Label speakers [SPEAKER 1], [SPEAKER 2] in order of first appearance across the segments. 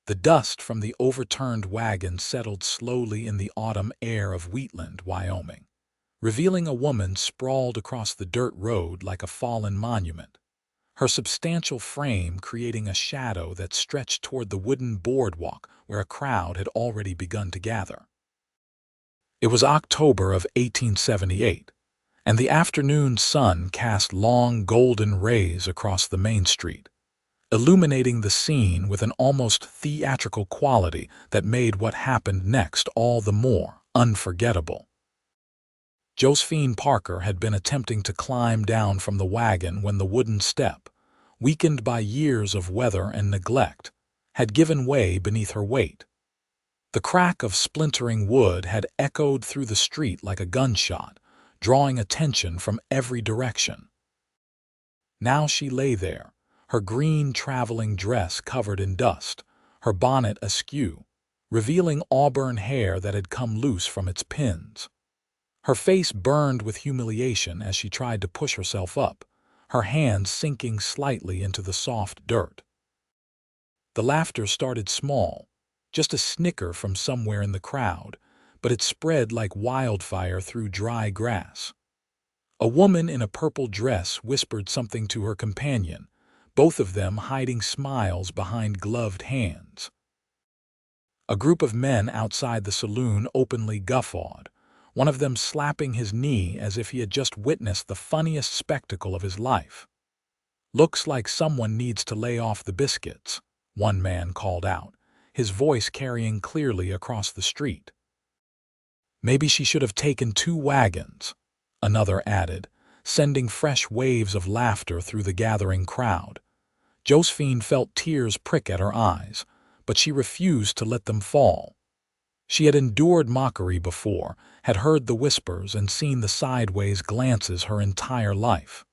[SPEAKER 1] The dust from the overturned wagon settled slowly in the autumn air of Wheatland, Wyoming, revealing a woman sprawled across the dirt road like a fallen monument, her substantial frame creating a shadow that stretched toward the wooden boardwalk where a crowd had already begun to gather. It was October of 1878, and the afternoon sun cast long golden rays across the main street, illuminating the scene with an almost theatrical quality that made what happened next all the more unforgettable. Josephine Parker had been attempting to climb down from the wagon when the wooden step, weakened by years of weather and neglect, had given way beneath her weight. The crack of splintering wood had echoed through the street like a gunshot, drawing attention from every direction. Now she lay there, her green traveling dress covered in dust, her bonnet askew, revealing auburn hair that had come loose from its pins. Her face burned with humiliation as she tried to push herself up, her hands sinking slightly into the soft dirt. The laughter started small, just a snicker from somewhere in the crowd, but it spread like wildfire through dry grass. A woman in a purple dress whispered something to her companion, both of them hiding smiles behind gloved hands. A group of men outside the saloon openly guffawed, one of them slapping his knee as if he had just witnessed the funniest spectacle of his life. "Looks like someone needs to lay off the biscuits," one man called out, his voice carrying clearly across the street. "Maybe she should have taken 2 wagons," another added, sending fresh waves of laughter through the gathering crowd. Josephine felt tears prick at her eyes, but she refused to let them fall. She had endured mockery before, had heard the whispers and seen the sideways glances her entire life.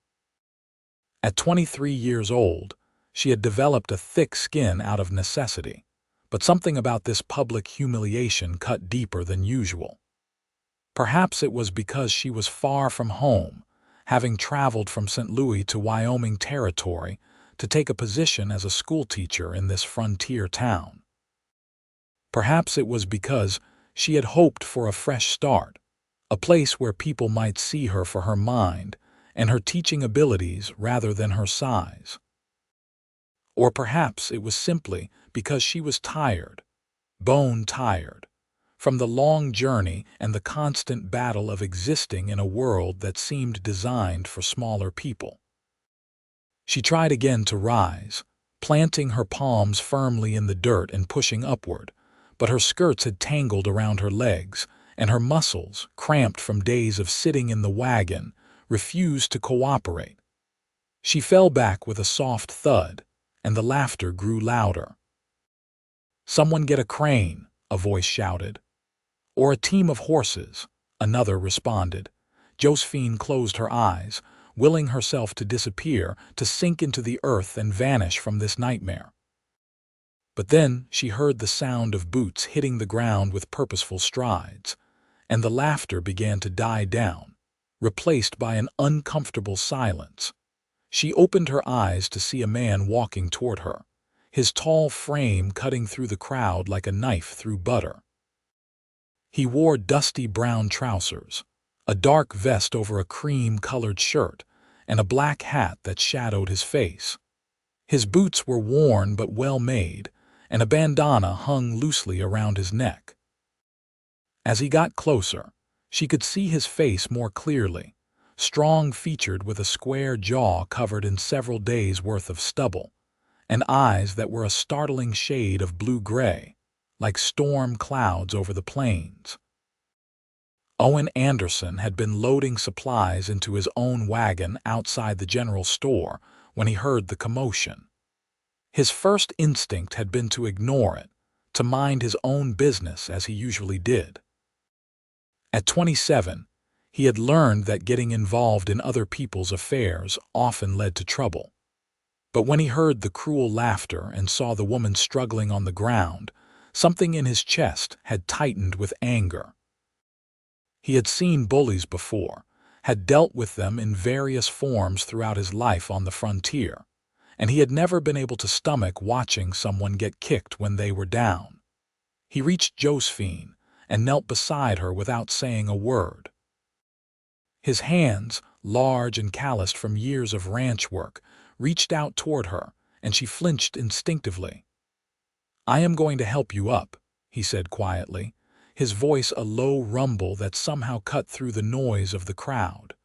[SPEAKER 1] At 23 years old, she had developed a thick skin out of necessity, but something about this public humiliation cut deeper than usual. Perhaps it was because she was far from home, having traveled from St. Louis to Wyoming territory to take a position as a schoolteacher in this frontier town. Perhaps it was because she had hoped for a fresh start, a place where people might see her for her mind and her teaching abilities rather than her size. Or perhaps it was simply because she was tired, bone tired, from the long journey and the constant battle of existing in a world that seemed designed for smaller people. She tried again to rise, planting her palms firmly in the dirt and pushing upward, but her skirts had tangled around her legs, and her muscles, cramped from days of sitting in the wagon, refused to cooperate. She fell back with a soft thud, and the laughter grew louder. "Someone get a crane," a voice shouted. "Or a team of horses," another responded. Josephine closed her eyes, willing herself to disappear, to sink into the earth and vanish from this nightmare. But then she heard the sound of boots hitting the ground with purposeful strides, and the laughter began to die down, replaced by an uncomfortable silence. She opened her eyes to see a man walking toward her, his tall frame cutting through the crowd like a knife through butter. He wore dusty brown trousers, a dark vest over a cream-colored shirt, and a black hat that shadowed his face. His boots were worn but well-made, and a bandana hung loosely around his neck. As he got closer, she could see his face more clearly, strong-featured with a square jaw covered in several days' worth of stubble, and eyes that were a startling shade of blue-gray, like storm clouds over the plains. Owen Anderson had been loading supplies into his own wagon outside the general store when he heard the commotion. His first instinct had been to ignore it, to mind his own business as he usually did. At 27, he had learned that getting involved in other people's affairs often led to trouble. But when he heard the cruel laughter and saw the woman struggling on the ground, something in his chest had tightened with anger. He had seen bullies before, had dealt with them in various forms throughout his life on the frontier, and he had never been able to stomach watching someone get kicked when they were down. He reached Josephine and knelt beside her without saying a word. His hands, large and calloused from years of ranch work, reached out toward her, and she flinched instinctively. "I am going to help you up," he said quietly, his voice a low rumble that somehow cut through the noise of the crowd.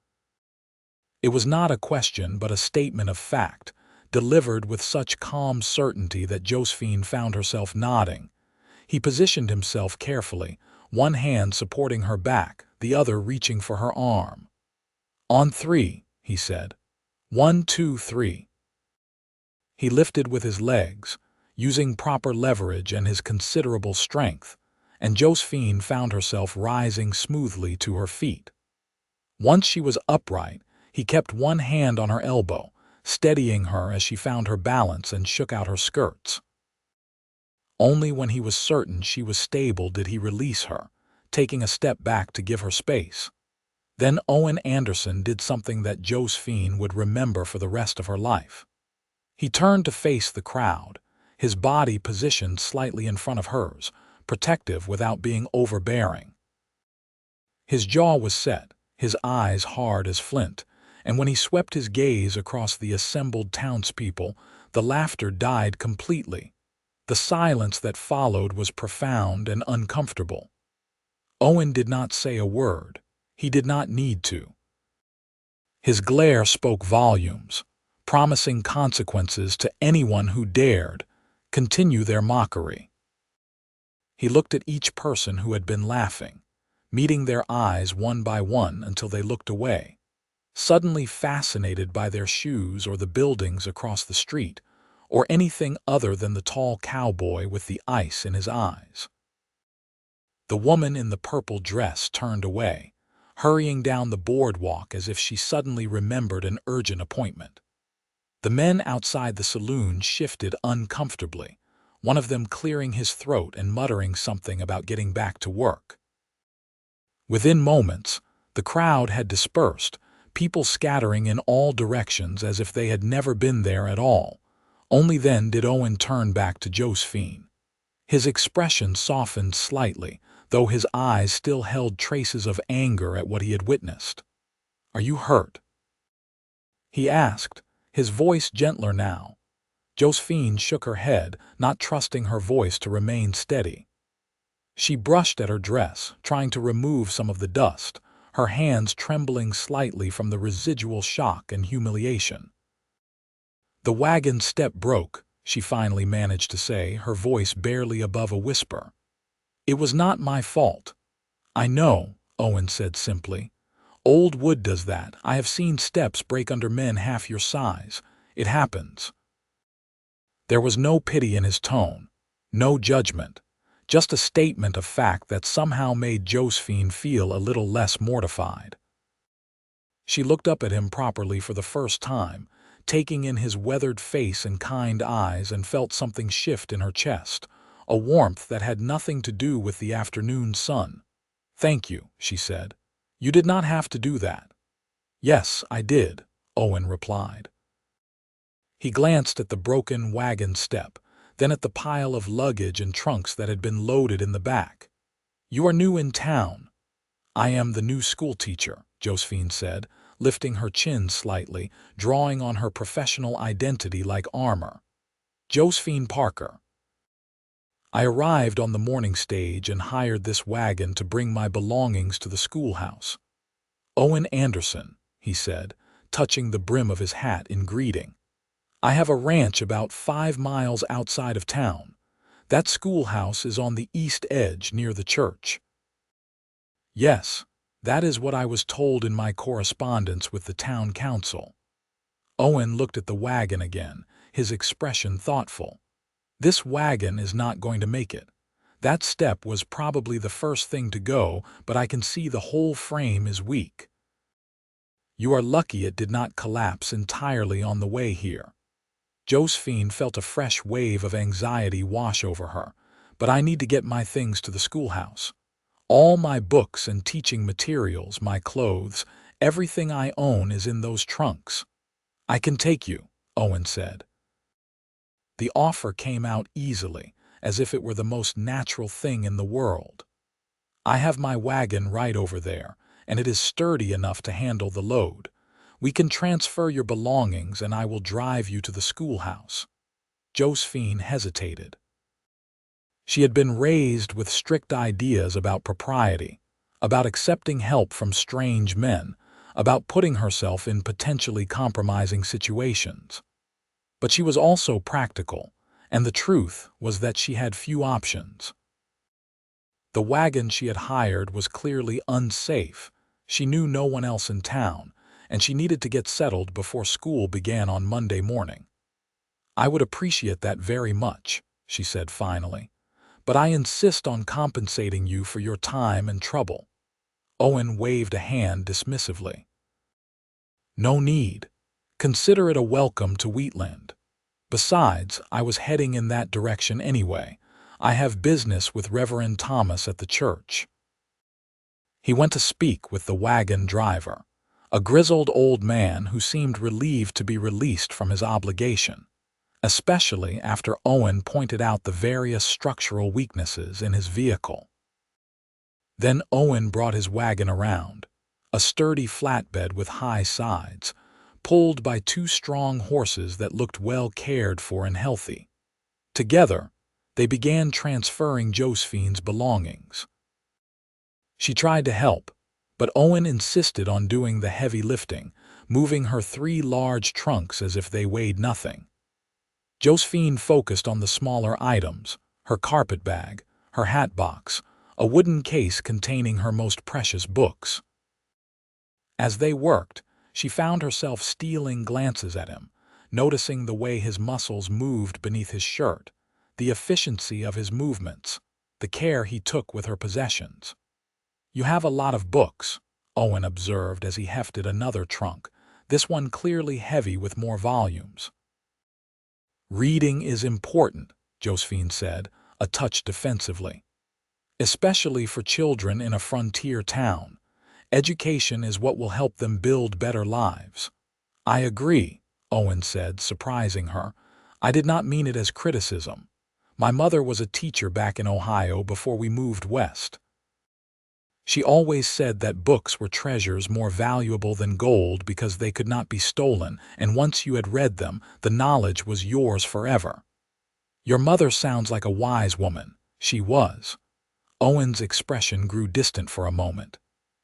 [SPEAKER 1] It was not a question but a statement of fact, delivered with such calm certainty that Josephine found herself nodding. He positioned himself carefully, one hand supporting her back, the other reaching for her arm. "On three," he said. "1, 2, 3. He lifted with his legs, using proper leverage and his considerable strength, and Josephine found herself rising smoothly to her feet. Once she was upright, he kept one hand on her elbow, steadying her as she found her balance and shook out her skirts. Only when he was certain she was stable did he release her, taking a step back to give her space. Then Owen Anderson did something that Josephine would remember for the rest of her life. He turned to face the crowd, his body positioned slightly in front of hers, protective without being overbearing. His jaw was set, his eyes hard as flint, and when he swept his gaze across the assembled townspeople, the laughter died completely. The silence that followed was profound and uncomfortable. Owen did not say a word. He did not need to. His glare spoke volumes, promising consequences to anyone who dared continue their mockery. He looked at each person who had been laughing, meeting their eyes one by one until they looked away, suddenly fascinated by their shoes or the buildings across the street, or anything other than the tall cowboy with the ice in his eyes. The woman in the purple dress turned away, hurrying down the boardwalk as if she suddenly remembered an urgent appointment. The men outside the saloon shifted uncomfortably, one of them clearing his throat and muttering something about getting back to work. Within moments, the crowd had dispersed, people scattering in all directions as if they had never been there at all. Only then did Owen turn back to Josephine. His expression softened slightly, though his eyes still held traces of anger at what he had witnessed. "Are you hurt?" he asked, his voice gentler now. Josephine shook her head, not trusting her voice to remain steady. She brushed at her dress, trying to remove some of the dust, her hands trembling slightly from the residual shock and humiliation. "The wagon step broke," she finally managed to say, her voice barely above a whisper. "It was not my fault." "I know," Owen said simply. "Old wood does that. I have seen steps break under men half your size. It happens." There was no pity in his tone, no judgment, just a statement of fact that somehow made Josephine feel a little less mortified. She looked up at him properly for the first time, taking in his weathered face and kind eyes, and felt something shift in her chest, a warmth that had nothing to do with the afternoon sun. "Thank you," she said. "You did not have to do that." "Yes, I did," Owen replied. He glanced at the broken wagon step, then at the pile of luggage and trunks that had been loaded in the back. "You are new in town." "I am the new schoolteacher," Josephine said, lifting her chin slightly, drawing on her professional identity like armor. "Josephine Parker. I arrived on the morning stage and hired this wagon to bring my belongings to the schoolhouse." "Owen Anderson," he said, touching the brim of his hat in greeting. "I have a ranch about 5 miles outside of town. That schoolhouse is on the east edge near the church." "Yes, that is what I was told in my correspondence with the town council." Owen looked at the wagon again, his expression thoughtful. "This wagon is not going to make it. That step was probably the first thing to go, but I can see the whole frame is weak." "You are lucky it did not collapse entirely on the way here." Josephine felt a fresh wave of anxiety wash over her. "But I need to get my things to the schoolhouse. All my books and teaching materials, my clothes, everything I own is in those trunks." "I can take you," Owen said. The offer came out easily, as if it were the most natural thing in the world. "I have my wagon right over there, and it is sturdy enough to handle the load. We can transfer your belongings and I will drive you to the schoolhouse." Josephine hesitated. She had been raised with strict ideas about propriety, about accepting help from strange men, about putting herself in potentially compromising situations. But she was also practical, and the truth was that she had few options. The wagon she had hired was clearly unsafe. She knew no one else in town, and she needed to get settled before school began on Monday morning. "I would appreciate that very much," she said finally, "but I insist on compensating you for your time and trouble." Owen waved a hand dismissively. "No need. Consider it a welcome to Wheatland. Besides, I was heading in that direction anyway. I have business with Reverend Thomas at the church." He went to speak with the wagon driver, a grizzled old man who seemed relieved to be released from his obligation, especially after Owen pointed out the various structural weaknesses in his vehicle. Then Owen brought his wagon around, a sturdy flatbed with high sides, pulled by two strong horses that looked well cared for and healthy. Together, they began transferring Josephine's belongings. She tried to help, but Owen insisted on doing the heavy lifting, moving her 3 large trunks as if they weighed nothing. Josephine focused on the smaller items, her carpet bag, her hat box, a wooden case containing her most precious books. As they worked, she found herself stealing glances at him, noticing the way his muscles moved beneath his shirt, the efficiency of his movements, the care he took with her possessions. "You have a lot of books," Owen observed as he hefted another trunk, this one clearly heavy with more volumes. "Reading is important," Josephine said, a touch defensively. "Especially for children in a frontier town. Education is what will help them build better lives." "I agree," Owen said, surprising her. "I did not mean it as criticism. My mother was a teacher back in Ohio before we moved west. She always said that books were treasures more valuable than gold because they could not be stolen, and once you had read them, the knowledge was yours forever." "Your mother sounds like a wise woman." She was. Owen's expression grew distant for a moment.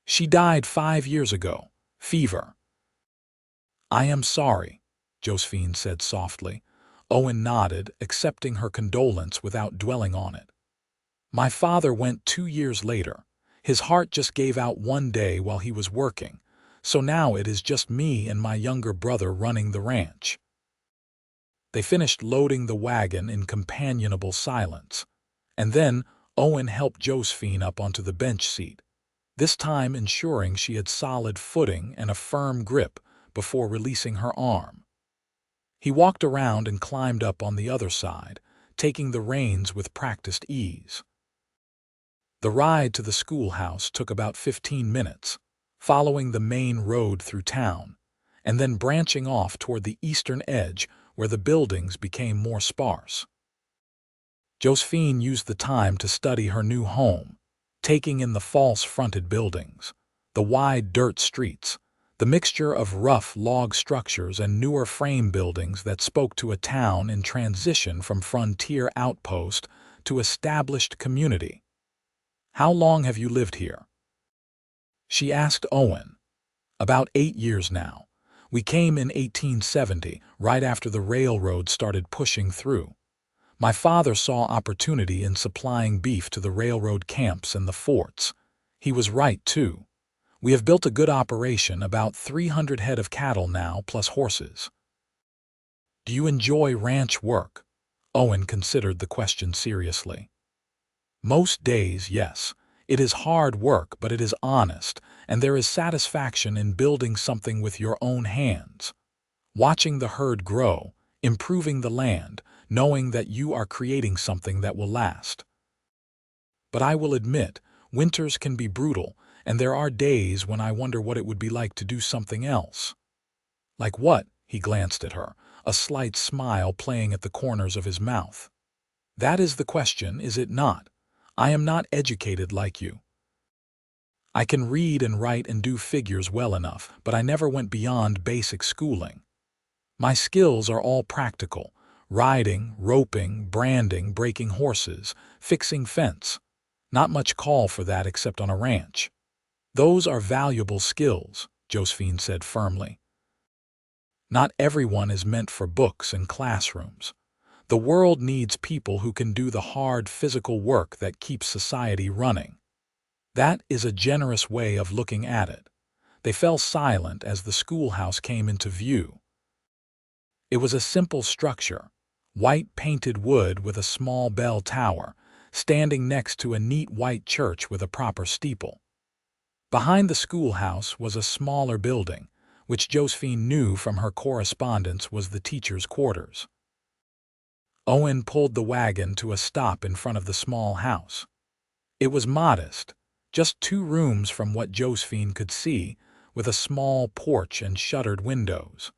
[SPEAKER 1] "She died 5 years ago. Fever." "I am sorry," Josephine said softly. Owen nodded, accepting her condolence without dwelling on it. "My father went 2 years later. His heart just gave out one day while he was working, so now it is just me and my younger brother running the ranch." They finished loading the wagon in companionable silence, and then Owen helped Josephine up onto the bench seat, this time ensuring she had solid footing and a firm grip before releasing her arm. He walked around and climbed up on the other side, taking the reins with practiced ease. The ride to the schoolhouse took about 15 minutes, following the main road through town, and then branching off toward the eastern edge where the buildings became more sparse. Josephine used the time to study her new home, taking in the false-fronted buildings, the wide dirt streets, the mixture of rough log structures and newer frame buildings that spoke to a town in transition from frontier outpost to established community. "How long have you lived here?" she asked Owen. "About 8 years now. We came in 1870, right after the railroad started pushing through. My father saw opportunity in supplying beef to the railroad camps and the forts. He was right, too. We have built a good operation, about 300 head of cattle now, plus horses." "Do you enjoy ranch work?" Owen considered the question seriously. "Most days, yes. It is hard work, but it is honest, and there is satisfaction in building something with your own hands. Watching the herd grow, improving the land, knowing that you are creating something that will last. But I will admit, winters can be brutal, and there are days when I wonder what it would be like to do something else." "Like what?" He glanced at her, a slight smile playing at the corners of his mouth. "That is the question, is it not? I am not educated like you. I can read and write and do figures well enough, but I never went beyond basic schooling. My skills are all practical: riding, roping, branding, breaking horses, fixing fence. Not much call for that except on a ranch." "Those are valuable skills," Josephine said firmly. "Not everyone is meant for books and classrooms. The world needs people who can do the hard physical work that keeps society running." That is a generous way of looking at it. They fell silent as the schoolhouse came into view. It was a simple structure, white painted wood with a small bell tower, standing next to a neat white church with a proper steeple. Behind the schoolhouse was a smaller building, which Josephine knew from her correspondence was the teachers' quarters. Owen pulled the wagon to a stop in front of the small house. It was modest, just 2 rooms from what Josephine could see, with a small porch and shuttered windows.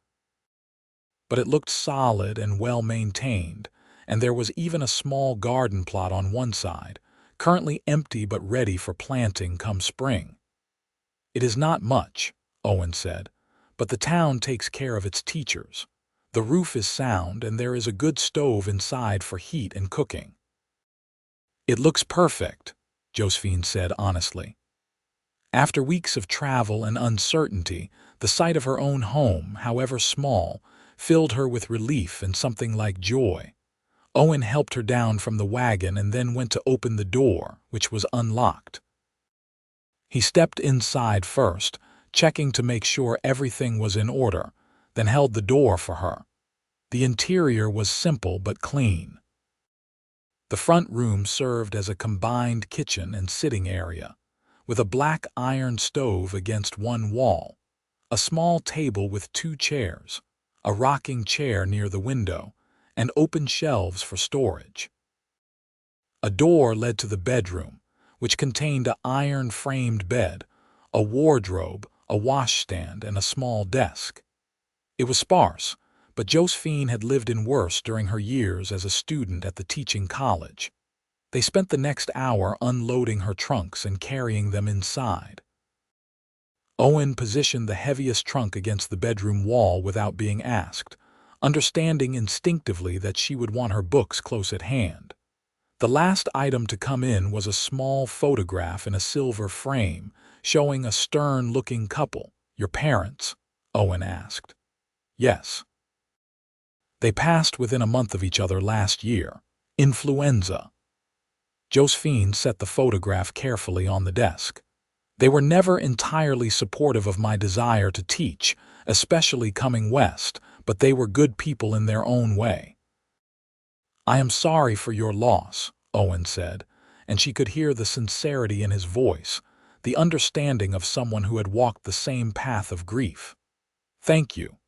[SPEAKER 1] But it looked solid and well-maintained, and there was even a small garden plot on one side, currently empty but ready for planting come spring. "It is not much," Owen said, "but the town takes care of its teachers. The roof is sound, and there is a good stove inside for heat and cooking." "It looks perfect," Josephine said honestly. After weeks of travel and uncertainty, the sight of her own home, however small, filled her with relief and something like joy. Owen helped her down from the wagon and then went to open the door, which was unlocked. He stepped inside first, checking to make sure everything was in order, then held the door for her. The interior was simple but clean. The front room served as a combined kitchen and sitting area, with a black iron stove against one wall, a small table with 2 chairs, a rocking chair near the window, and open shelves for storage. A door led to the bedroom, which contained an iron-framed bed, a wardrobe, a washstand, and a small desk. It was sparse, but Josephine had lived in worse during her years as a student at the teaching college. They spent the next hour unloading her trunks and carrying them inside. Owen positioned the heaviest trunk against the bedroom wall without being asked, understanding instinctively that she would want her books close at hand. The last item to come in was a small photograph in a silver frame, showing a stern-looking couple. "Your parents?" Owen asked. "Yes. They passed within a month of each other last year. Influenza." Josephine set the photograph carefully on the desk. "They were never entirely supportive of my desire to teach, especially coming west, but they were good people in their own way." "I am sorry for your loss," Owen said, and she could hear the sincerity in his voice, the understanding of someone who had walked the same path of grief. "Thank you.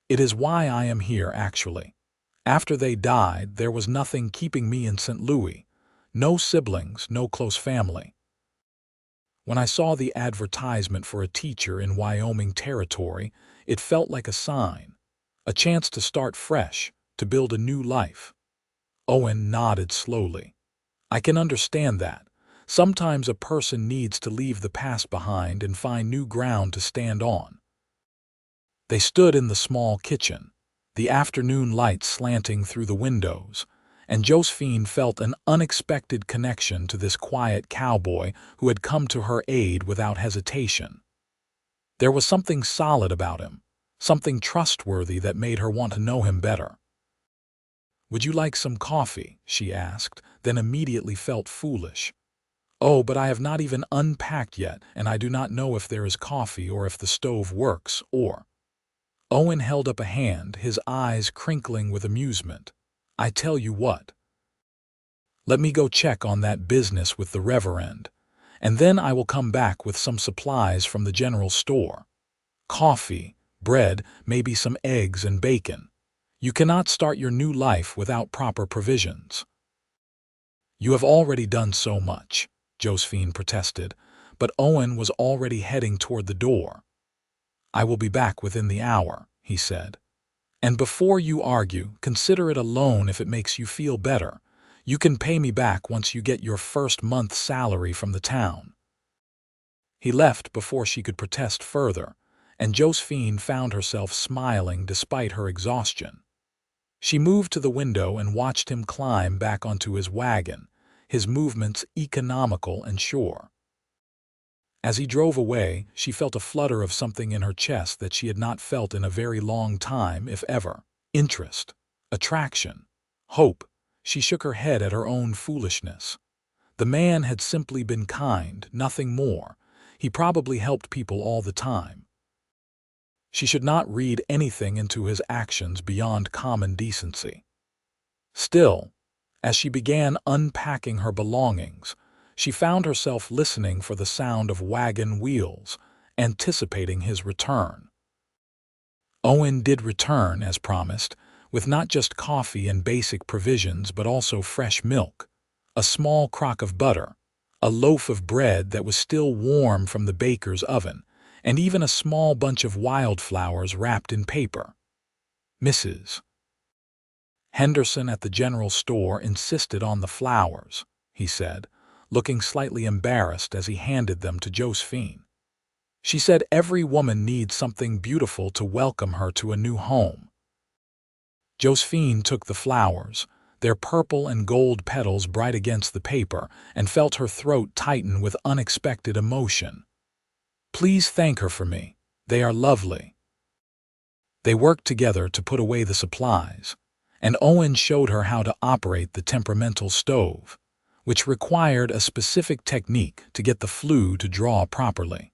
[SPEAKER 1] It is why I am here, actually. After they died, there was nothing keeping me in St. Louis. No siblings, no close family. When I saw the advertisement for a teacher in Wyoming territory, it felt like a sign, a chance to start fresh, to build a new life." Owen nodded slowly. "I can understand that. Sometimes a person needs to leave the past behind and find new ground to stand on." They stood in the small kitchen, the afternoon light slanting through the windows, and Josephine felt an unexpected connection to this quiet cowboy who had come to her aid without hesitation. There was something solid about him, something trustworthy that made her want to know him better. "Would you like some coffee?" she asked, then immediately felt foolish. "Oh, but I have not even unpacked yet, and I do not know if there is coffee or if the stove works, or—" Owen held up a hand, his eyes crinkling with amusement. "I tell you what. Let me go check on that business with the Reverend, and then I will come back with some supplies from the general store. Coffee, bread, maybe some eggs and bacon. You cannot start your new life without proper provisions." "You have already done so much," Josephine protested, but Owen was already heading toward the door. "I will be back within the hour," he said. And before you argue, consider it a loan if it makes you feel better. You can pay me back once you get your first month's salary from the town." He left before she could protest further, and Josephine found herself smiling despite her exhaustion. She moved to the window and watched him climb back onto his wagon, his movements economical and sure. As he drove away, she felt a flutter of something in her chest that she had not felt in a very long time, if ever. Interest, attraction, hope. She shook her head at her own foolishness. The man had simply been kind, nothing more. He probably helped people all the time. She should not read anything into his actions beyond common decency. Still, as she began unpacking her belongings, she found herself listening for the sound of wagon wheels, anticipating his return. Owen did return, as promised, with not just coffee and basic provisions but also fresh milk, a small crock of butter, a loaf of bread that was still warm from the baker's oven, and even a small bunch of wildflowers wrapped in paper. "Mrs. Henderson at the general store insisted on the flowers," he said, looking slightly embarrassed as he handed them to Josephine. "She said every woman needs something beautiful to welcome her to a new home." Josephine took the flowers, their purple and gold petals bright against the paper, and felt her throat tighten with unexpected emotion. "Please thank her for me. They are lovely." They worked together to put away the supplies, and Owen showed her how to operate the temperamental stove, which required a specific technique to get the flue to draw properly.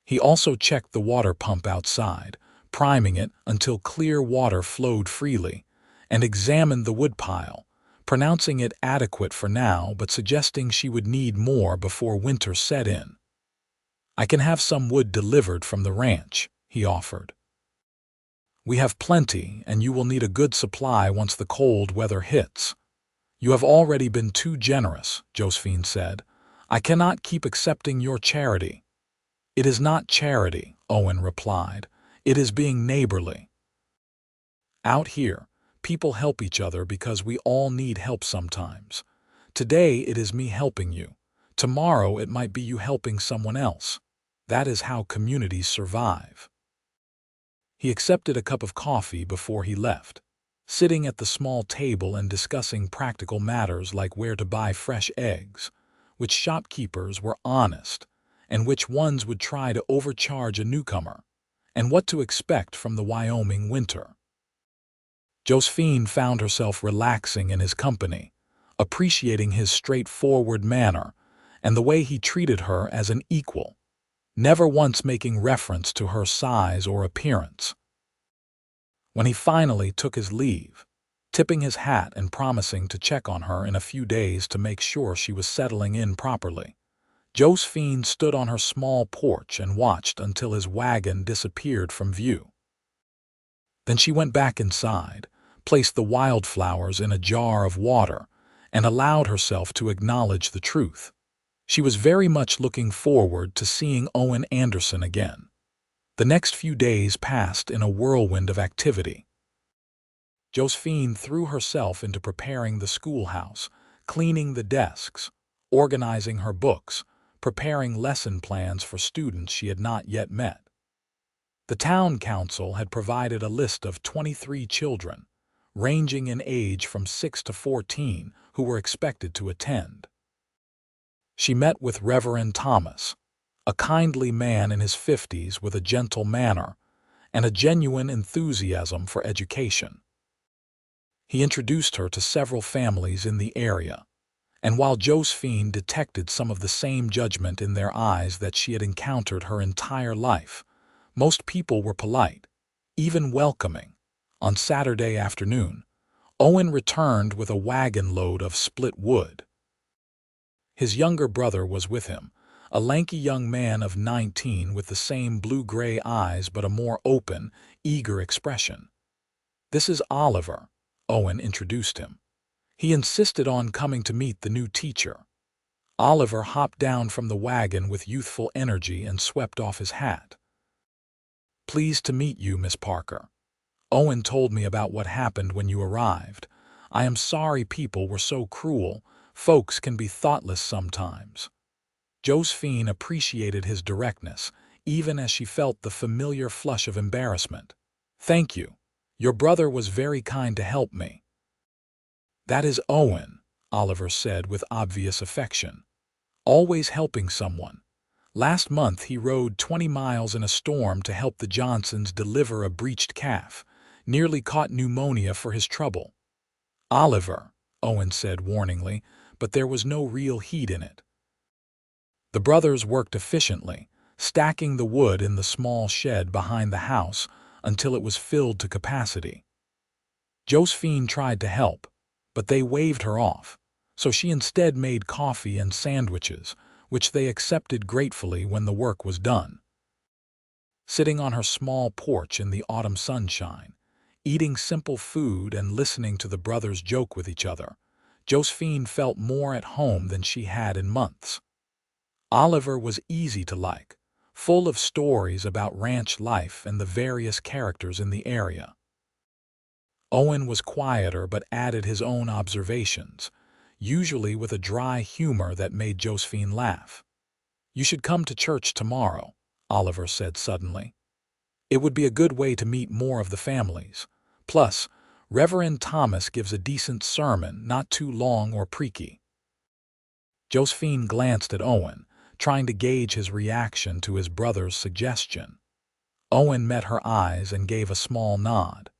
[SPEAKER 1] He also checked the water pump outside, priming it until clear water flowed freely, and examined the woodpile, pronouncing it adequate for now but suggesting she would need more before winter set in. "I can have some wood delivered from the ranch," he offered. "We have plenty, and you will need a good supply once the cold weather hits." "You have already been too generous," Josephine said. "I cannot keep accepting your charity." "It is not charity," Owen replied. "It is being neighborly. Out here, people help each other because we all need help sometimes. Today it is me helping you. Tomorrow it might be you helping someone else. That is how communities survive." He accepted a cup of coffee before he left, sitting at the small table and discussing practical matters like where to buy fresh eggs, which shopkeepers were honest, and which ones would try to overcharge a newcomer, and what to expect from the Wyoming winter. Josephine found herself relaxing in his company, appreciating his straightforward manner and the way he treated her as an equal, never once making reference to her size or appearance. When he finally took his leave, tipping his hat and promising to check on her in a few days to make sure she was settling in properly, Josephine stood on her small porch and watched until his wagon disappeared from view. Then she went back inside, placed the wildflowers in a jar of water, and allowed herself to acknowledge the truth. She was very much looking forward to seeing Owen Anderson again. The next few days passed in a whirlwind of activity. Josephine threw herself into preparing the schoolhouse, cleaning the desks, organizing her books, preparing lesson plans for students she had not yet met. The town council had provided a list of 23 children, ranging in age from 6 to 14, who were expected to attend. She met with Reverend Thomas, a kindly man in his 50s with a gentle manner and a genuine enthusiasm for education. He introduced her to several families in the area, and while Josephine detected some of the same judgment in their eyes that she had encountered her entire life, most people were polite, even welcoming. On Saturday afternoon, Owen returned with a wagon load of split wood. His younger brother was with him, a lanky young man of 19 with the same blue-gray eyes but a more open, eager expression. "This is Oliver," Owen introduced him. He insisted on coming to meet the new teacher. Oliver hopped down from the wagon with youthful energy and swept off his hat. "Pleased to meet you, Miss Parker." Owen told me about what happened when you arrived. I am sorry people were so cruel. Folks can be thoughtless sometimes." Josephine appreciated his directness, even as she felt the familiar flush of embarrassment. "Thank you. Your brother was very kind to help me." "That is Owen," Oliver said with obvious affection. "Always helping someone. Last month he rode 20 miles in a storm to help the Johnsons deliver a breached calf. Nearly caught pneumonia for his trouble." "Oliver," Owen said warningly, but there was no real heat in it. The brothers worked efficiently, stacking the wood in the small shed behind the house until it was filled to capacity. Josephine tried to help, but they waved her off, so she instead made coffee and sandwiches, which they accepted gratefully when the work was done. Sitting on her small porch in the autumn sunshine, eating simple food and listening to the brothers joke with each other, Josephine felt more at home than she had in months. Oliver was easy to like, full of stories about ranch life and the various characters in the area. Owen was quieter but added his own observations, usually with a dry humor that made Josephine laugh. "You should come to church tomorrow," Oliver said suddenly. "It would be a good way to meet more of the families. Plus, Reverend Thomas gives a decent sermon, not too long or preaky." Josephine glanced at Owen, trying to gauge his reaction to his brother's suggestion. Owen met her eyes and gave a small nod.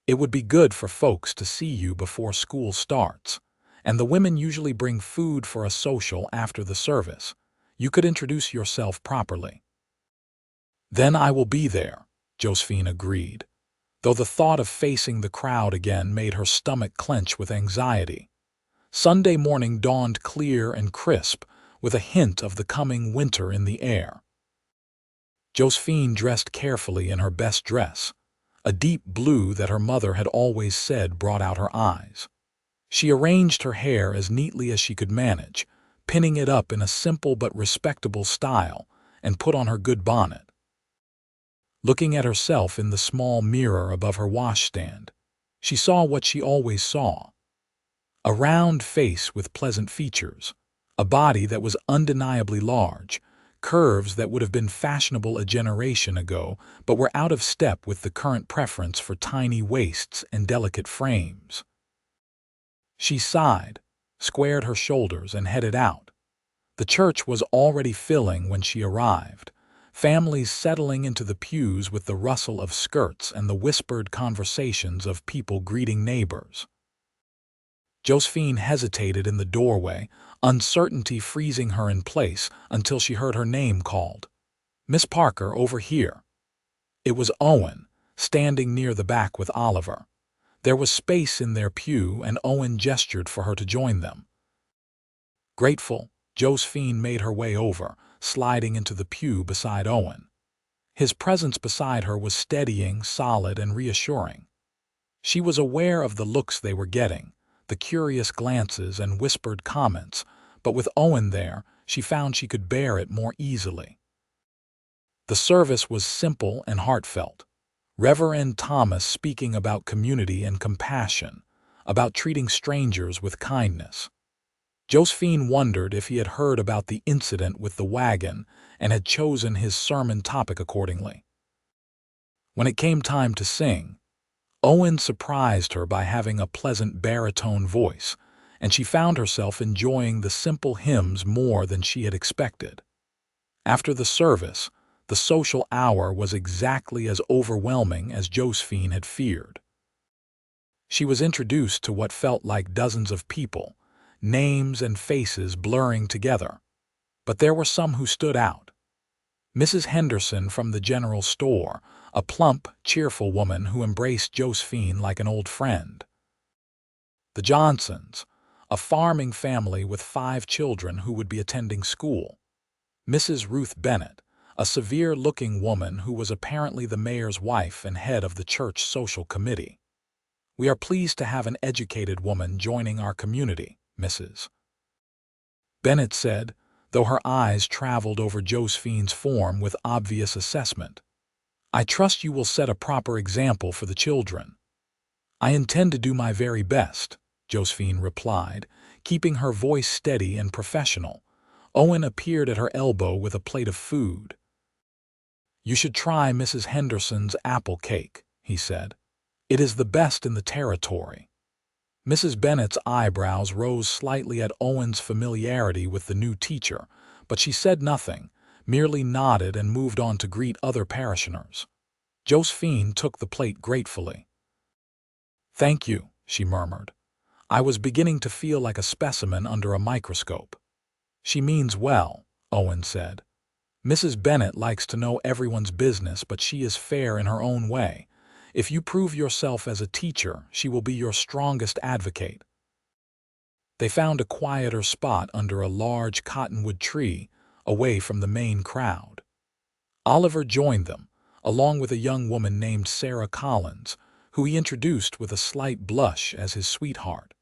[SPEAKER 1] "It would be good for folks to see you before school starts, and the women usually bring food for a social after the service. You could introduce yourself properly." "Then I will be there," Josephine agreed, though the thought of facing the crowd again made her stomach clench with anxiety. Sunday morning dawned clear and crisp, with a hint of the coming winter in the air. Josephine dressed carefully in her best dress, a deep blue that her mother had always said brought out her eyes. She arranged her hair as neatly as she could manage, pinning it up in a simple but respectable style, and put on her good bonnet. Looking at herself in the small mirror above her washstand, she saw what she always saw: a round face with pleasant features, a body that was undeniably large, curves that would have been fashionable a generation ago but were out of step with the current preference for tiny waists and delicate frames. She sighed, squared her shoulders, and headed out. The church was already filling when she arrived, families settling into the pews with the rustle of skirts and the whispered conversations of people greeting neighbors. Josephine hesitated in the doorway, uncertainty freezing her in place until she heard her name called. "Miss Parker, over here." It was Owen, standing near the back with Oliver. There was space in their pew, and Owen gestured for her to join them. Grateful, Josephine made her way over, sliding into the pew beside Owen. His presence beside her was steadying, solid, and reassuring. She was aware of the looks they were getting, the curious glances and whispered comments, but with Owen there, she found she could bear it more easily. The service was simple and heartfelt. Reverend Thomas speaking about community and compassion, about treating strangers with kindness. Josephine wondered if he had heard about the incident with the wagon and had chosen his sermon topic accordingly. When it came time to sing, Owen surprised her by having a pleasant baritone voice, and she found herself enjoying the simple hymns more than she had expected. After the service, the social hour was exactly as overwhelming as Josephine had feared. She was introduced to what felt like dozens of people, names and faces blurring together. But there were some who stood out. Mrs. Henderson from the general store, a plump, cheerful woman who embraced Josephine like an old friend. The Johnsons, a farming family with 5 children who would be attending school. Mrs. Ruth Bennett, a severe-looking woman who was apparently the mayor's wife and head of the church social committee. "We are pleased to have an educated woman joining our community," Mrs. Bennett said, though her eyes traveled over Josephine's form with obvious assessment. I trust you will set a proper example for the children." "I intend to do my very best," Josephine replied, keeping her voice steady and professional. Owen appeared at her elbow with a plate of food. "You should try Mrs. Henderson's apple cake," he said. "It is the best in the territory." Mrs. Bennet's eyebrows rose slightly at Owen's familiarity with the new teacher, but she said nothing, merely nodded and moved on to greet other parishioners. Josephine took the plate gratefully. "Thank you," she murmured. "I was beginning to feel like a specimen under a microscope." "She means well," Owen said. "Mrs. Bennet likes to know everyone's business, but she is fair in her own way. If you prove yourself as a teacher, she will be your strongest advocate." They found a quieter spot under a large cottonwood tree, away from the main crowd. Oliver joined them, along with a young woman named Sarah Collins, who he introduced with a slight blush as his sweetheart.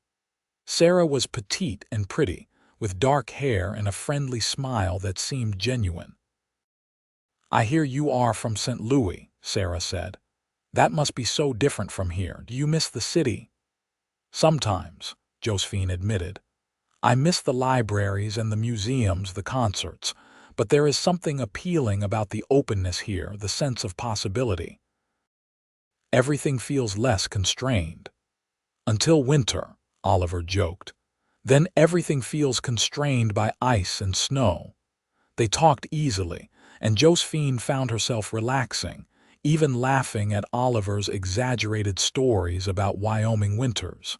[SPEAKER 1] Sarah was petite and pretty, with dark hair and a friendly smile that seemed genuine. "I hear you are from St. Louis," Sarah said. "That must be so different from here. Do you miss the city?" "Sometimes," Josephine admitted. "I miss the libraries and the museums, the concerts, but there is something appealing about the openness here, the sense of possibility. Everything feels less constrained." "Until winter," Oliver joked. "Then everything feels constrained by ice and snow." They talked easily, and Josephine found herself relaxing, even laughing at Oliver's exaggerated stories about Wyoming winters.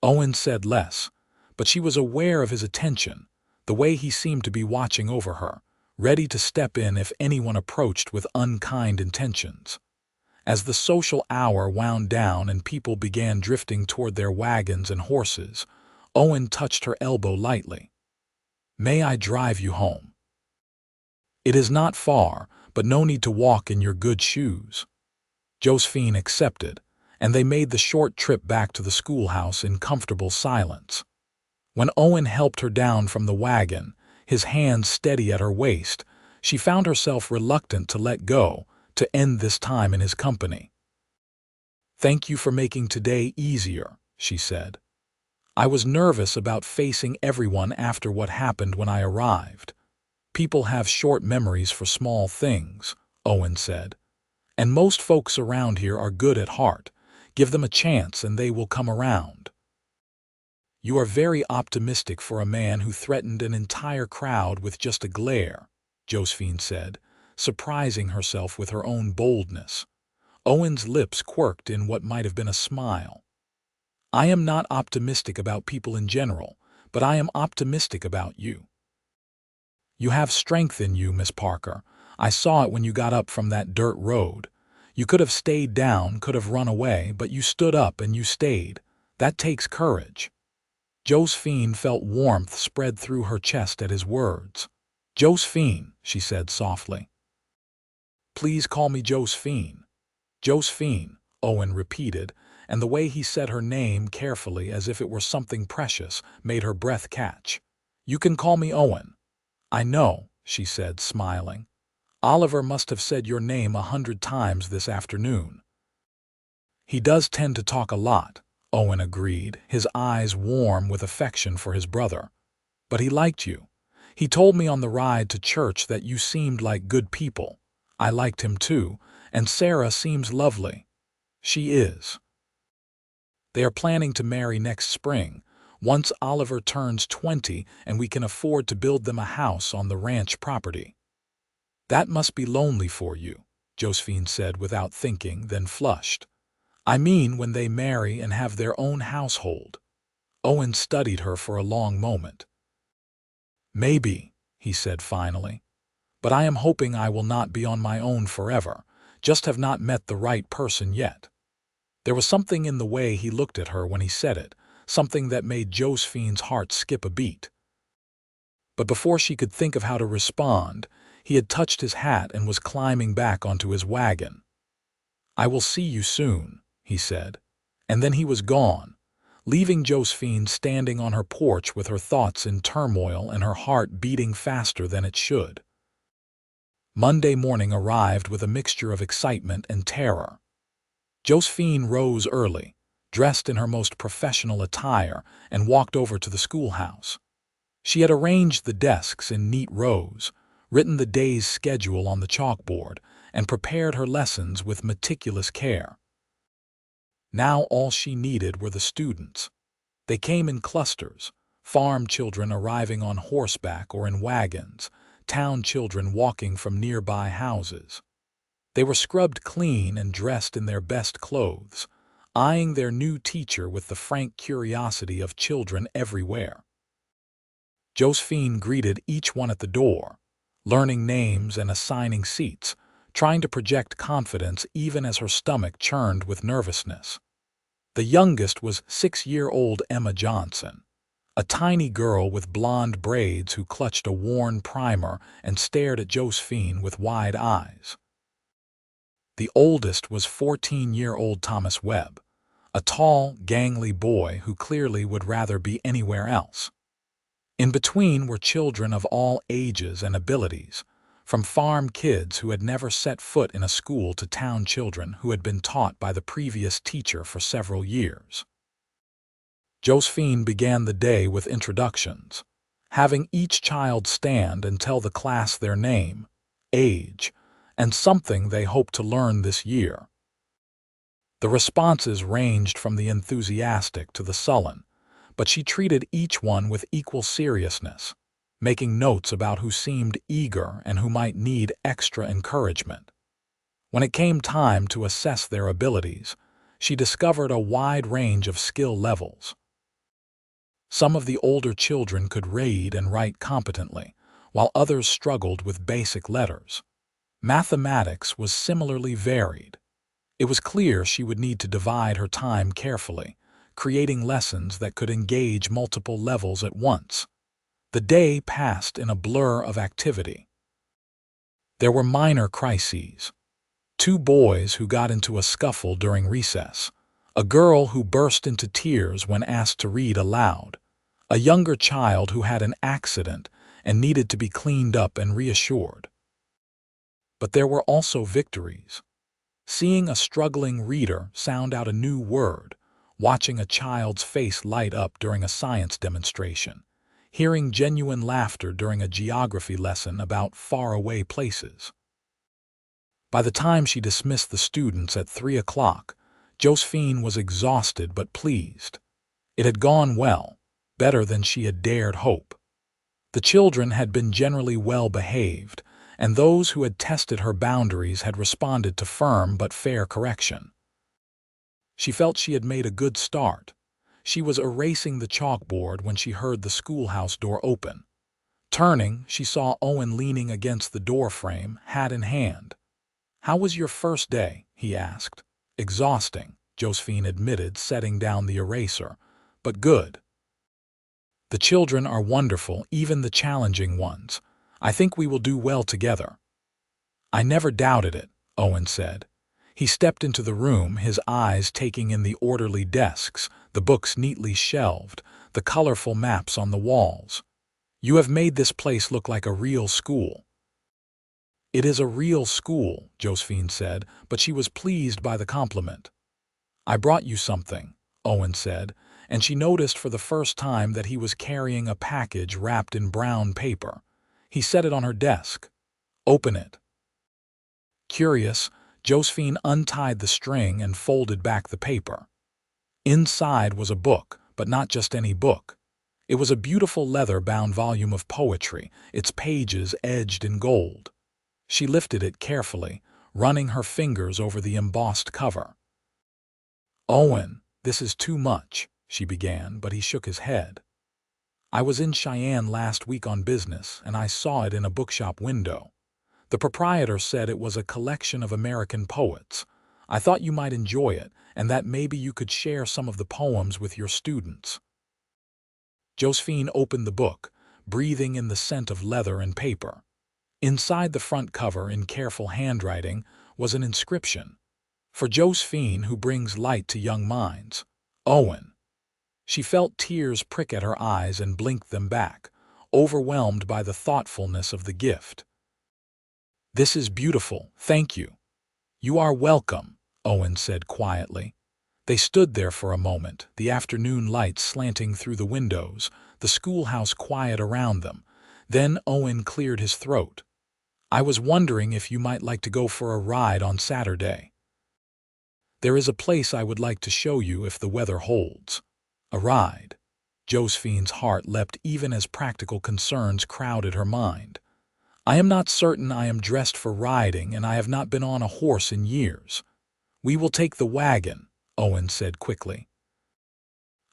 [SPEAKER 1] Owen said less, but she was aware of his attention, the way he seemed to be watching over her, ready to step in if anyone approached with unkind intentions. As the social hour wound down and people began drifting toward their wagons and horses, Owen touched her elbow lightly. "May I drive you home?" "It is not far, but no need to walk in your good shoes." Josephine accepted, and they made the short trip back to the schoolhouse in comfortable silence. When Owen helped her down from the wagon, his hands steady at her waist, she found herself reluctant to let go, to end this time in his company. "Thank you for making today easier," she said. "I was nervous about facing everyone after what happened when I arrived." "People have short memories for small things," Owen said. "And most folks around here are good at heart. Give them a chance and they will come around." "You are very optimistic for a man who threatened an entire crowd with just a glare," Josephine said, surprising herself with her own boldness. Owen's lips quirked in what might have been a smile. "I am not optimistic about people in general, but I am optimistic about you. You have strength in you, Miss Parker. I saw it when you got up from that dirt road. You could have stayed down, could have run away, but you stood up and you stayed. That takes courage." Josephine felt warmth spread through her chest at his words. "Josephine," she said softly. "Please call me Josephine." "Josephine," Owen repeated, and the way he said her name carefully as if it were something precious made her breath catch. "You can call me Owen." "I know," she said, smiling. "Oliver must have said your name 100 times this afternoon." "He does tend to talk a lot," Owen agreed, his eyes warm with affection for his brother. "But he liked you. He told me on the ride to church that you seemed like good people. I liked him too, and Sarah seems lovely." "She is." They are planning to marry next spring, once Oliver turns 20 and we can afford to build them a house on the ranch property. "That must be lonely for you," Josephine said without thinking, then flushed. "I mean when they marry and have their own household." Owen studied her for a long moment. "Maybe," he said finally. "But I am hoping I will not be on my own forever, just have not met the right person yet." There was something in the way he looked at her when he said it, something that made Josephine's heart skip a beat. But before she could think of how to respond, he had touched his hat and was climbing back onto his wagon. "I will see you soon," he said, and then he was gone, leaving Josephine standing on her porch with her thoughts in turmoil and her heart beating faster than it should. Monday morning arrived with a mixture of excitement and terror. Josephine rose early, dressed in her most professional attire, and walked over to the schoolhouse. She had arranged the desks in neat rows, written the day's schedule on the chalkboard, and prepared her lessons with meticulous care. Now all she needed were the students. They came in clusters, farm children arriving on horseback or in wagons, town children walking from nearby houses. They were scrubbed clean and dressed in their best clothes, eyeing their new teacher with the frank curiosity of children everywhere. Josephine greeted each one at the door, learning names and assigning seats, trying to project confidence even as her stomach churned with nervousness. The youngest was 6-year-old Emma Johnson, a tiny girl with blonde braids who clutched a worn primer and stared at Josephine with wide eyes. The oldest was 14-year-old Thomas Webb, a tall, gangly boy who clearly would rather be anywhere else. In between were children of all ages and abilities, from farm kids who had never set foot in a school to town children who had been taught by the previous teacher for several years. Josephine began the day with introductions, having each child stand and tell the class their name, age, and something they hoped to learn this year. The responses ranged from the enthusiastic to the sullen, but she treated each one with equal seriousness, making notes about who seemed eager and who might need extra encouragement. When it came time to assess their abilities, she discovered a wide range of skill levels. Some of the older children could read and write competently, while others struggled with basic letters. Mathematics was similarly varied. It was clear she would need to divide her time carefully, creating lessons that could engage multiple levels at once. The day passed in a blur of activity. There were minor crises. 2 boys who got into a scuffle during recess, a girl who burst into tears when asked to read aloud, a younger child who had an accident and needed to be cleaned up and reassured. But there were also victories. Seeing a struggling reader sound out a new word, watching a child's face light up during a science demonstration, hearing genuine laughter during a geography lesson about faraway places. By the time she dismissed the students at 3 o'clock, Josephine was exhausted but pleased. It had gone well, better than she had dared hope. The children had been generally well behaved, and those who had tested her boundaries had responded to firm but fair correction. She felt she had made a good start. She was erasing the chalkboard when she heard the schoolhouse door open. Turning, she saw Owen leaning against the doorframe, hat in hand. "How was your first day?" he asked. "Exhausting," Josephine admitted, setting down the eraser, "but good. The children are wonderful, even the challenging ones. I think we will do well together." "I never doubted it," Owen said. He stepped into the room, his eyes taking in the orderly desks, the books neatly shelved, the colorful maps on the walls. "You have made this place look like a real school." "It is a real school," Josephine said, but she was pleased by the compliment. "I brought you something," Owen said, and she noticed for the first time that he was carrying a package wrapped in brown paper. He set it on her desk. "Open it." Curious, Josephine untied the string and folded back the paper. Inside was a book, but not just any book. It was a beautiful leather-bound volume of poetry, its pages edged in gold. She lifted it carefully, running her fingers over the embossed cover. "Owen, this is too much," she began, but he shook his head. "I was in Cheyenne last week on business, and I saw it in a bookshop window. The proprietor said it was a collection of American poets. I thought you might enjoy it, and that maybe you could share some of the poems with your students." Josephine opened the book, breathing in the scent of leather and paper. Inside the front cover, in careful handwriting, was an inscription. "For Josephine, who brings light to young minds. Owen." She felt tears prick at her eyes and blinked them back, overwhelmed by the thoughtfulness of the gift. "This is beautiful, thank you." "You are welcome," Owen said quietly. They stood there for a moment, the afternoon light slanting through the windows, the schoolhouse quiet around them. Then Owen cleared his throat. "I was wondering if you might like to go for a ride on Saturday. There is a place I would like to show you if the weather holds." A ride. Josephine's heart leapt even as practical concerns crowded her mind. "I am not certain I am dressed for riding, and I have not been on a horse in years." "We will take the wagon," Owen said quickly.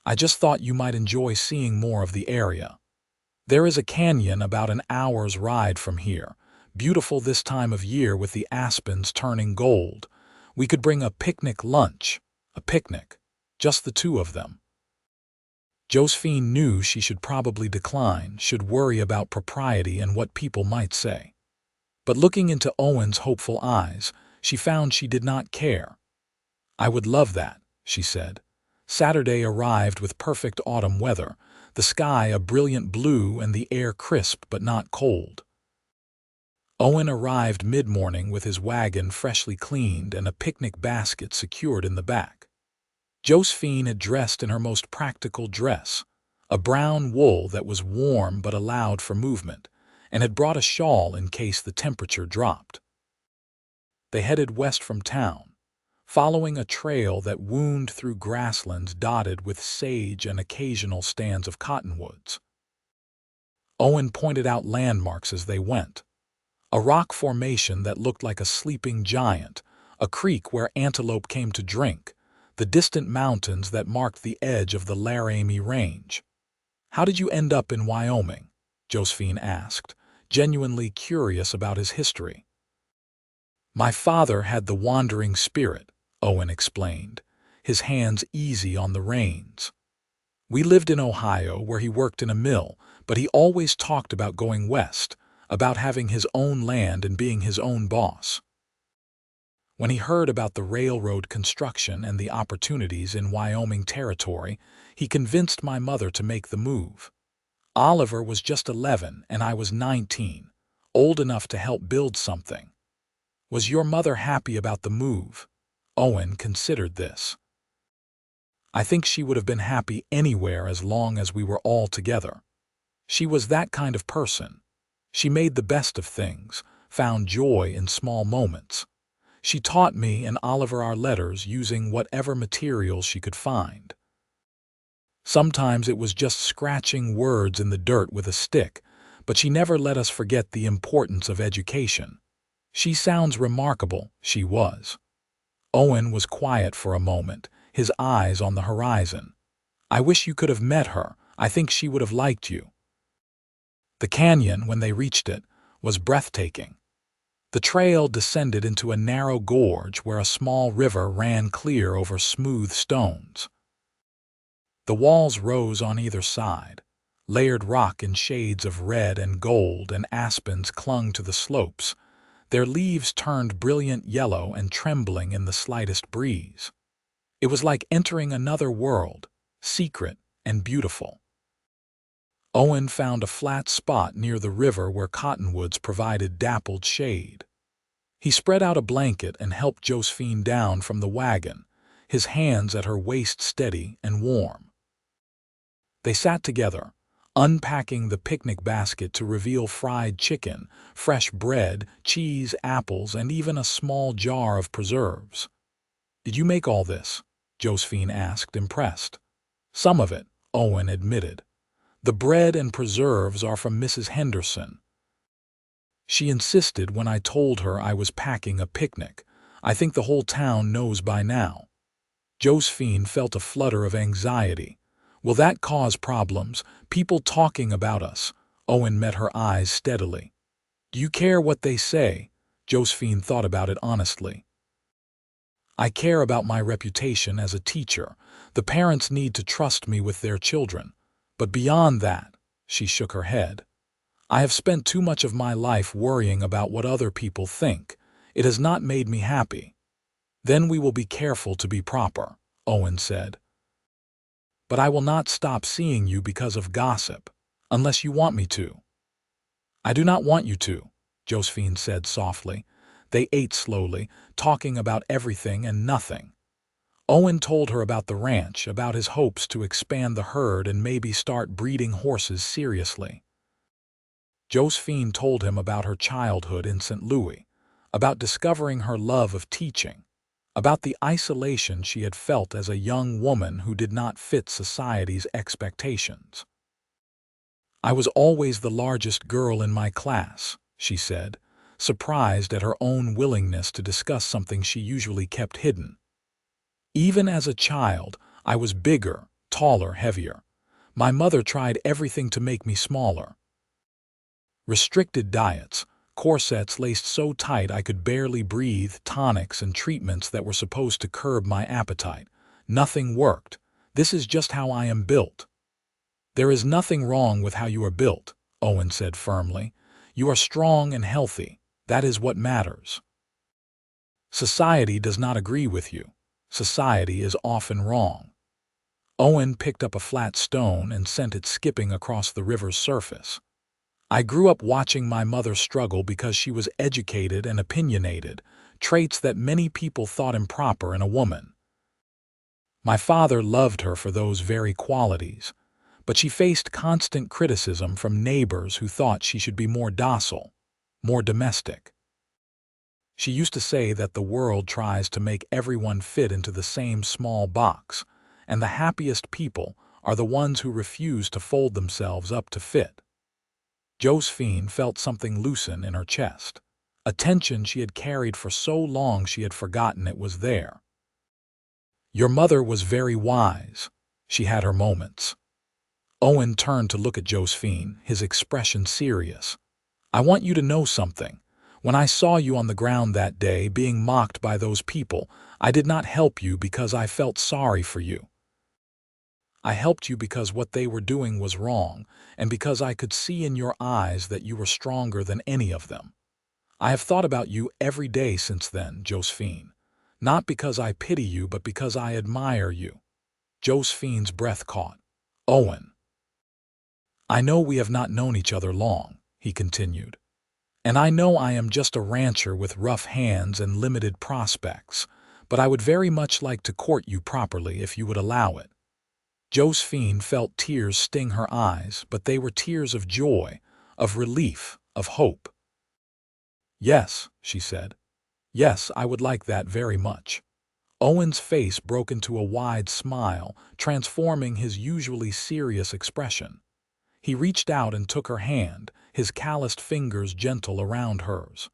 [SPEAKER 1] "I just thought you might enjoy seeing more of the area. There is a canyon about an hour's ride from here, beautiful this time of year with the aspens turning gold. We could bring a picnic lunch." A picnic. Just the two of them. Josephine knew she should probably decline, should worry about propriety and what people might say. But looking into Owen's hopeful eyes, she found she did not care. "I would love that," she said. Saturday arrived with perfect autumn weather, the sky a brilliant blue and the air crisp but not cold. Owen arrived mid-morning with his wagon freshly cleaned and a picnic basket secured in the back. Josephine had dressed in her most practical dress, a brown wool that was warm but allowed for movement, and had brought a shawl in case the temperature dropped. They headed west from town, following a trail that wound through grasslands dotted with sage and occasional stands of cottonwoods. Owen pointed out landmarks as they went. A rock formation that looked like a sleeping giant, a creek where antelope came to drink, the distant mountains that marked the edge of the Laramie Range. "How did you end up in Wyoming?" Josephine asked, genuinely curious about his history. "My father had the wandering spirit," Owen explained, his hands easy on the reins. "We lived in Ohio where he worked in a mill, but he always talked about going west, about having his own land and being his own boss." When he heard about the railroad construction and the opportunities in Wyoming territory, he convinced my mother to make the move. Oliver was just 11 and I was 19, old enough to help build something. "Was your mother happy about the move?" Owen considered this. "I think she would have been happy anywhere as long as we were all together. She was that kind of person. She made the best of things, found joy in small moments. She taught me and Oliver our letters using whatever materials she could find. Sometimes it was just scratching words in the dirt with a stick, but she never let us forget the importance of education. She sounds remarkable, she was." Owen was quiet for a moment, his eyes on the horizon. "I wish you could have met her. I think she would have liked you." The canyon, when they reached it, was breathtaking. The trail descended into a narrow gorge where a small river ran clear over smooth stones. The walls rose on either side, layered rock in shades of red and gold, and aspens clung to the slopes, their leaves turned brilliant yellow and trembling in the slightest breeze. It was like entering another world, secret and beautiful. Owen found a flat spot near the river where cottonwoods provided dappled shade. He spread out a blanket and helped Josephine down from the wagon, his hands at her waist steady and warm. They sat together, unpacking the picnic basket to reveal fried chicken, fresh bread, cheese, apples, and even a small jar of preserves. "Did you make all this?" Josephine asked, impressed. "Some of it," Owen admitted. "The bread and preserves are from Mrs. Henderson. She insisted when I told her I was packing a picnic. I think the whole town knows by now." Josephine felt a flutter of anxiety. "Will that cause problems? People talking about us?" Owen met her eyes steadily. "Do you care what they say?" Josephine thought about it honestly. "I care about my reputation as a teacher. The parents need to trust me with their children. But beyond that," she shook her head, "I have spent too much of my life worrying about what other people think. It has not made me happy." "Then we will be careful to be proper," Owen said. "But I will not stop seeing you because of gossip, unless you want me to." "I do not want you to." Josephine said softly. They ate slowly, talking about everything and nothing. Owen told her about the ranch, about his hopes to expand the herd and maybe start breeding horses seriously. Josephine told him about her childhood in St. Louis, about discovering her love of teaching, about the isolation she had felt as a young woman who did not fit society's expectations. "I was always the largest girl in my class," she said, surprised at her own willingness to discuss something she usually kept hidden. "Even as a child, I was bigger, taller, heavier. My mother tried everything to make me smaller. Restricted diets, corsets laced so tight I could barely breathe, tonics and treatments that were supposed to curb my appetite. Nothing worked. This is just how I am built." "There is nothing wrong with how you are built," Owen said firmly. "You are strong and healthy. That is what matters. Society does not agree with you. Society is often wrong." Owen picked up a flat stone and sent it skipping across the river's surface. "I grew up watching my mother struggle because she was educated and opinionated, traits that many people thought improper in a woman. My father loved her for those very qualities, but she faced constant criticism from neighbors who thought she should be more docile, more domestic. She used to say that the world tries to make everyone fit into the same small box, and the happiest people are the ones who refuse to fold themselves up to fit." Josephine felt something loosen in her chest, a tension she had carried for so long she had forgotten it was there. "Your mother was very wise. She had her moments." Owen turned to look at Josephine, his expression serious. "I want you to know something. When I saw you on the ground that day being mocked by those people, I did not help you because I felt sorry for you. I helped you because what they were doing was wrong, and because I could see in your eyes that you were stronger than any of them. I have thought about you every day since then, Josephine. Not because I pity you, but because I admire you." Josephine's breath caught. "Owen, I know we have not known each other long," he continued. "And I know I am just a rancher with rough hands and limited prospects, but I would very much like to court you properly if you would allow it." Josephine felt tears sting her eyes, but they were tears of joy, of relief, of hope. "Yes," she said. "Yes, I would like that very much." Owen's face broke into a wide smile, transforming his usually serious expression. He reached out and took her hand, his calloused fingers gentle around hers.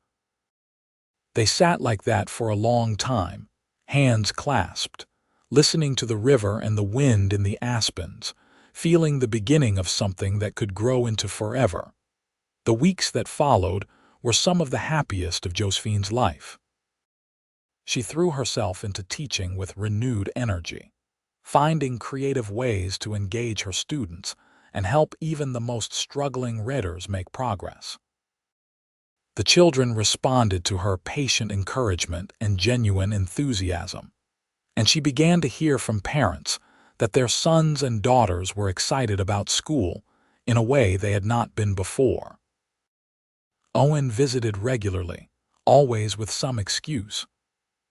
[SPEAKER 1] They sat like that for a long time, hands clasped, listening to the river and the wind in the aspens, feeling the beginning of something that could grow into forever. The weeks that followed were some of the happiest of Josephine's life. She threw herself into teaching with renewed energy, finding creative ways to engage her students and help even the most struggling readers make progress. The children responded to her patient encouragement and genuine enthusiasm, and she began to hear from parents that their sons and daughters were excited about school in a way they had not been before. Owen visited regularly, always with some excuse,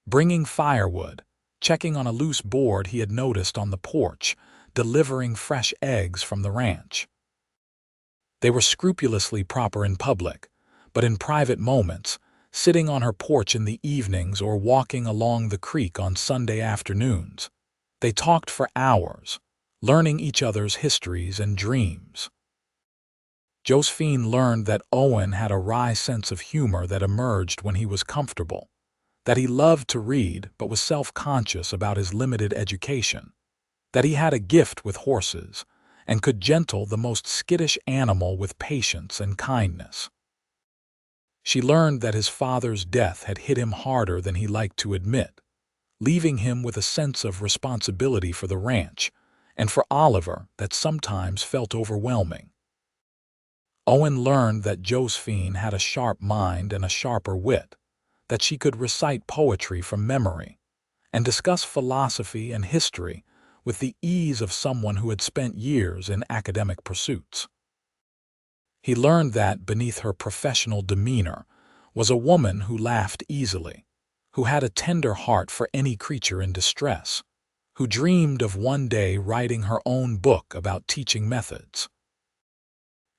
[SPEAKER 1] bringing firewood, checking on a loose board he had noticed on the porch, delivering fresh eggs from the ranch. They were scrupulously proper in public, but in private moments, sitting on her porch in the evenings or walking along the creek on Sunday afternoons, they talked for hours, learning each other's histories and dreams. Josephine learned that Owen had a wry sense of humor that emerged when he was comfortable, that he loved to read but was self-conscious about his limited education, that he had a gift with horses and could gentle the most skittish animal with patience and kindness. She learned that his father's death had hit him harder than he liked to admit, leaving him with a sense of responsibility for the ranch and for Oliver that sometimes felt overwhelming. Owen learned that Josephine had a sharp mind and a sharper wit, that she could recite poetry from memory and discuss philosophy and history with the ease of someone who had spent years in academic pursuits. He learned that beneath her professional demeanor was a woman who laughed easily, who had a tender heart for any creature in distress, who dreamed of one day writing her own book about teaching methods.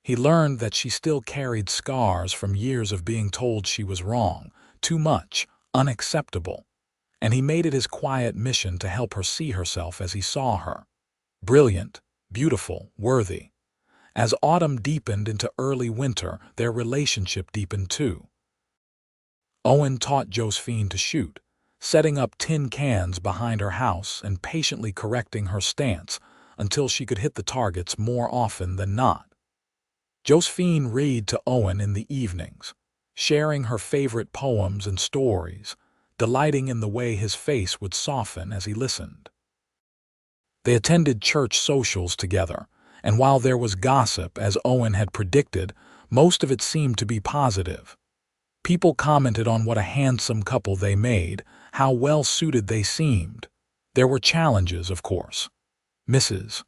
[SPEAKER 1] He learned that she still carried scars from years of being told she was wrong, too much, unacceptable, and he made it his quiet mission to help her see herself as he saw her. Brilliant, beautiful, worthy. As autumn deepened into early winter, their relationship deepened too. Owen taught Josephine to shoot, setting up tin cans behind her house and patiently correcting her stance until she could hit the targets more often than not. Josephine read to Owen in the evenings, sharing her favorite poems and stories, delighting in the way his face would soften as he listened. They attended church socials together, and while there was gossip, as Owen had predicted, most of it seemed to be positive. People commented on what a handsome couple they made, how well-suited they seemed. There were challenges, of course. Mrs.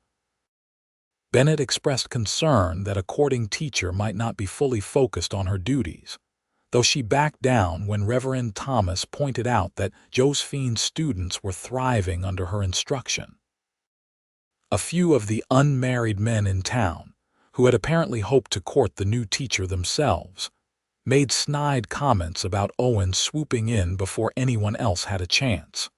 [SPEAKER 1] Bennett expressed concern that a courting teacher might not be fully focused on her duties, though she backed down when Reverend Thomas pointed out that Josephine's students were thriving under her instruction. A few of the unmarried men in town, who had apparently hoped to court the new teacher themselves, made snide comments about Owen swooping in before anyone else had a chance.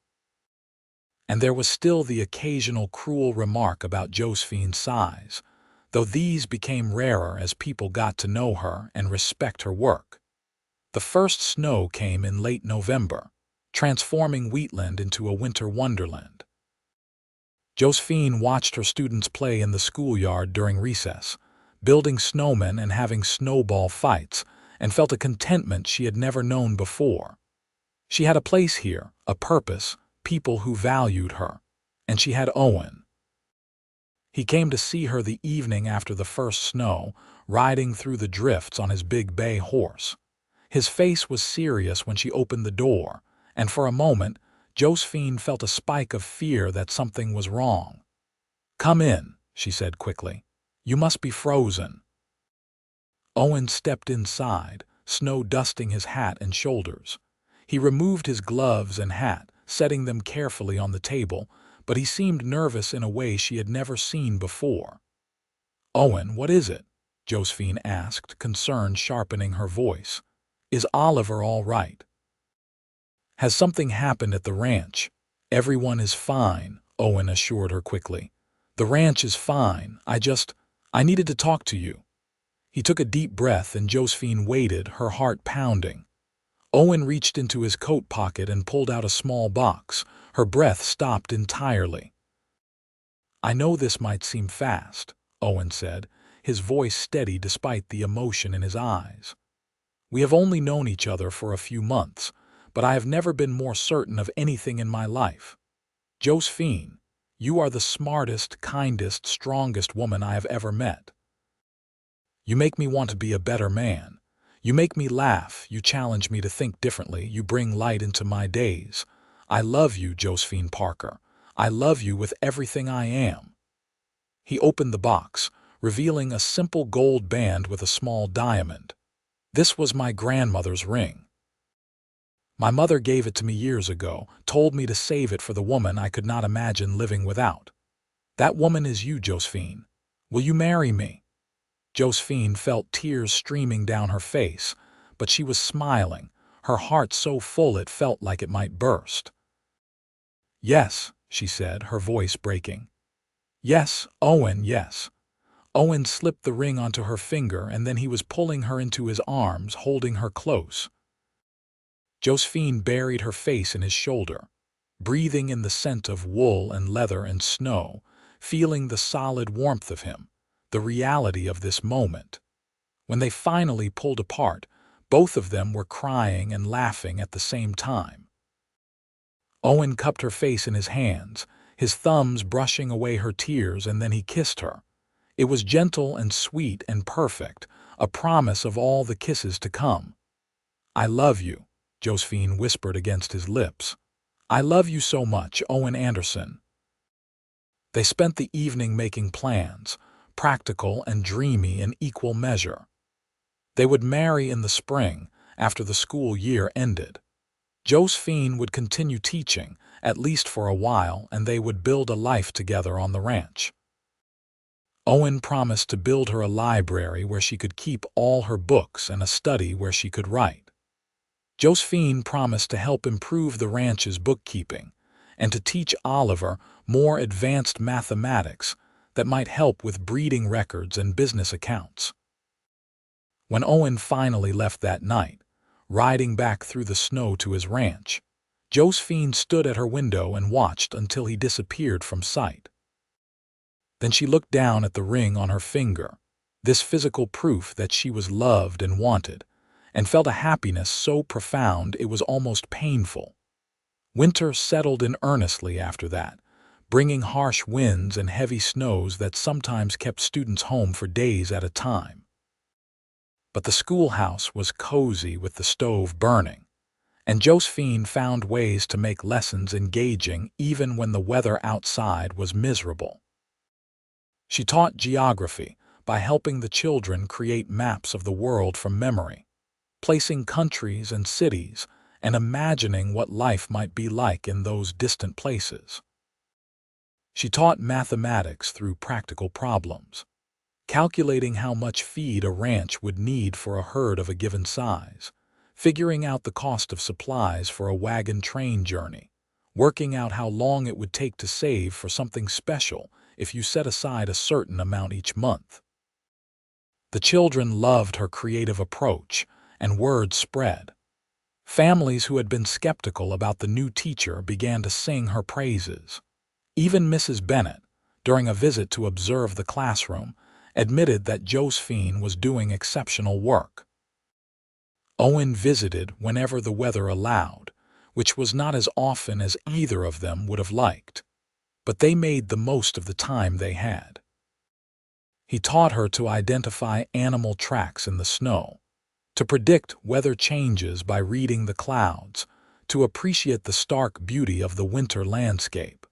[SPEAKER 1] And there was still the occasional cruel remark about Josephine's size, though these became rarer as people got to know her and respect her work. The first snow came in late November, transforming Wheatland into a winter wonderland. Josephine watched her students play in the schoolyard during recess, building snowmen and having snowball fights, and felt a contentment she had never known before. She had a place here, a purpose, people who valued her, and she had Owen. He came to see her the evening after the first snow, riding through the drifts on his big bay horse. His face was serious when she opened the door, and for a moment, Josephine felt a spike of fear that something was wrong. "Come in," she said quickly. "You must be frozen." Owen stepped inside, snow dusting his hat and shoulders. He removed his gloves and hat, setting them carefully on the table, but he seemed nervous in a way she had never seen before. "Owen, what is it?" Josephine asked, concern sharpening her voice. "Is Oliver all right? Has something happened at the ranch?" "Everyone is fine," Owen assured her quickly. "The ranch is fine. I needed to talk to you." He took a deep breath and Josephine waited, her heart pounding. Owen reached into his coat pocket and pulled out a small box. Her breath stopped entirely. "I know this might seem fast," Owen said, his voice steady despite the emotion in his eyes. "We have only known each other for a few months, but I have never been more certain of anything in my life. Josephine, you are the smartest, kindest, strongest woman I have ever met. You make me want to be a better man. You make me laugh, you challenge me to think differently, you bring light into my days. I love you, Josephine Parker. I love you with everything I am." He opened the box, revealing a simple gold band with a small diamond. "This was my grandmother's ring. My mother gave it to me years ago, told me to save it for the woman I could not imagine living without. That woman is you, Josephine. Will you marry me?" Josephine felt tears streaming down her face, but she was smiling, her heart so full it felt like it might burst. "Yes," she said, her voice breaking. "Yes, Owen, yes." Owen slipped the ring onto her finger and then he was pulling her into his arms, holding her close. Josephine buried her face in his shoulder, breathing in the scent of wool and leather and snow, feeling the solid warmth of him, the reality of this moment. When they finally pulled apart, both of them were crying and laughing at the same time. Owen cupped her face in his hands, his thumbs brushing away her tears, and then he kissed her. It was gentle and sweet and perfect, a promise of all the kisses to come. "I love you," Josephine whispered against his lips. "I love you so much, Owen Anderson." They spent the evening making plans, practical and dreamy in equal measure. They would marry in the spring after the school year ended. Josephine would continue teaching, at least for a while, and they would build a life together on the ranch. Owen promised to build her a library where she could keep all her books and a study where she could write. Josephine promised to help improve the ranch's bookkeeping and to teach Oliver more advanced mathematics that might help with breeding records and business accounts. When Owen finally left that night, riding back through the snow to his ranch, Josephine stood at her window and watched until he disappeared from sight. Then she looked down at the ring on her finger, this physical proof that she was loved and wanted, and felt a happiness so profound it was almost painful. Winter settled in earnestly after that, bringing harsh winds and heavy snows that sometimes kept students home for days at a time. But the schoolhouse was cozy with the stove burning, and Josephine found ways to make lessons engaging even when the weather outside was miserable. She taught geography by helping the children create maps of the world from memory, placing countries and cities and imagining what life might be like in those distant places. She taught mathematics through practical problems, calculating how much feed a ranch would need for a herd of a given size, figuring out the cost of supplies for a wagon train journey, working out how long it would take to save for something special if you set aside a certain amount each month. The children loved her creative approach, and word spread. Families who had been skeptical about the new teacher began to sing her praises. Even Mrs. Bennett, during a visit to observe the classroom, admitted that Josephine was doing exceptional work. Owen visited whenever the weather allowed, which was not as often as either of them would have liked, but they made the most of the time they had. He taught her to identify animal tracks in the snow, to predict weather changes by reading the clouds, to appreciate the stark beauty of the winter landscape.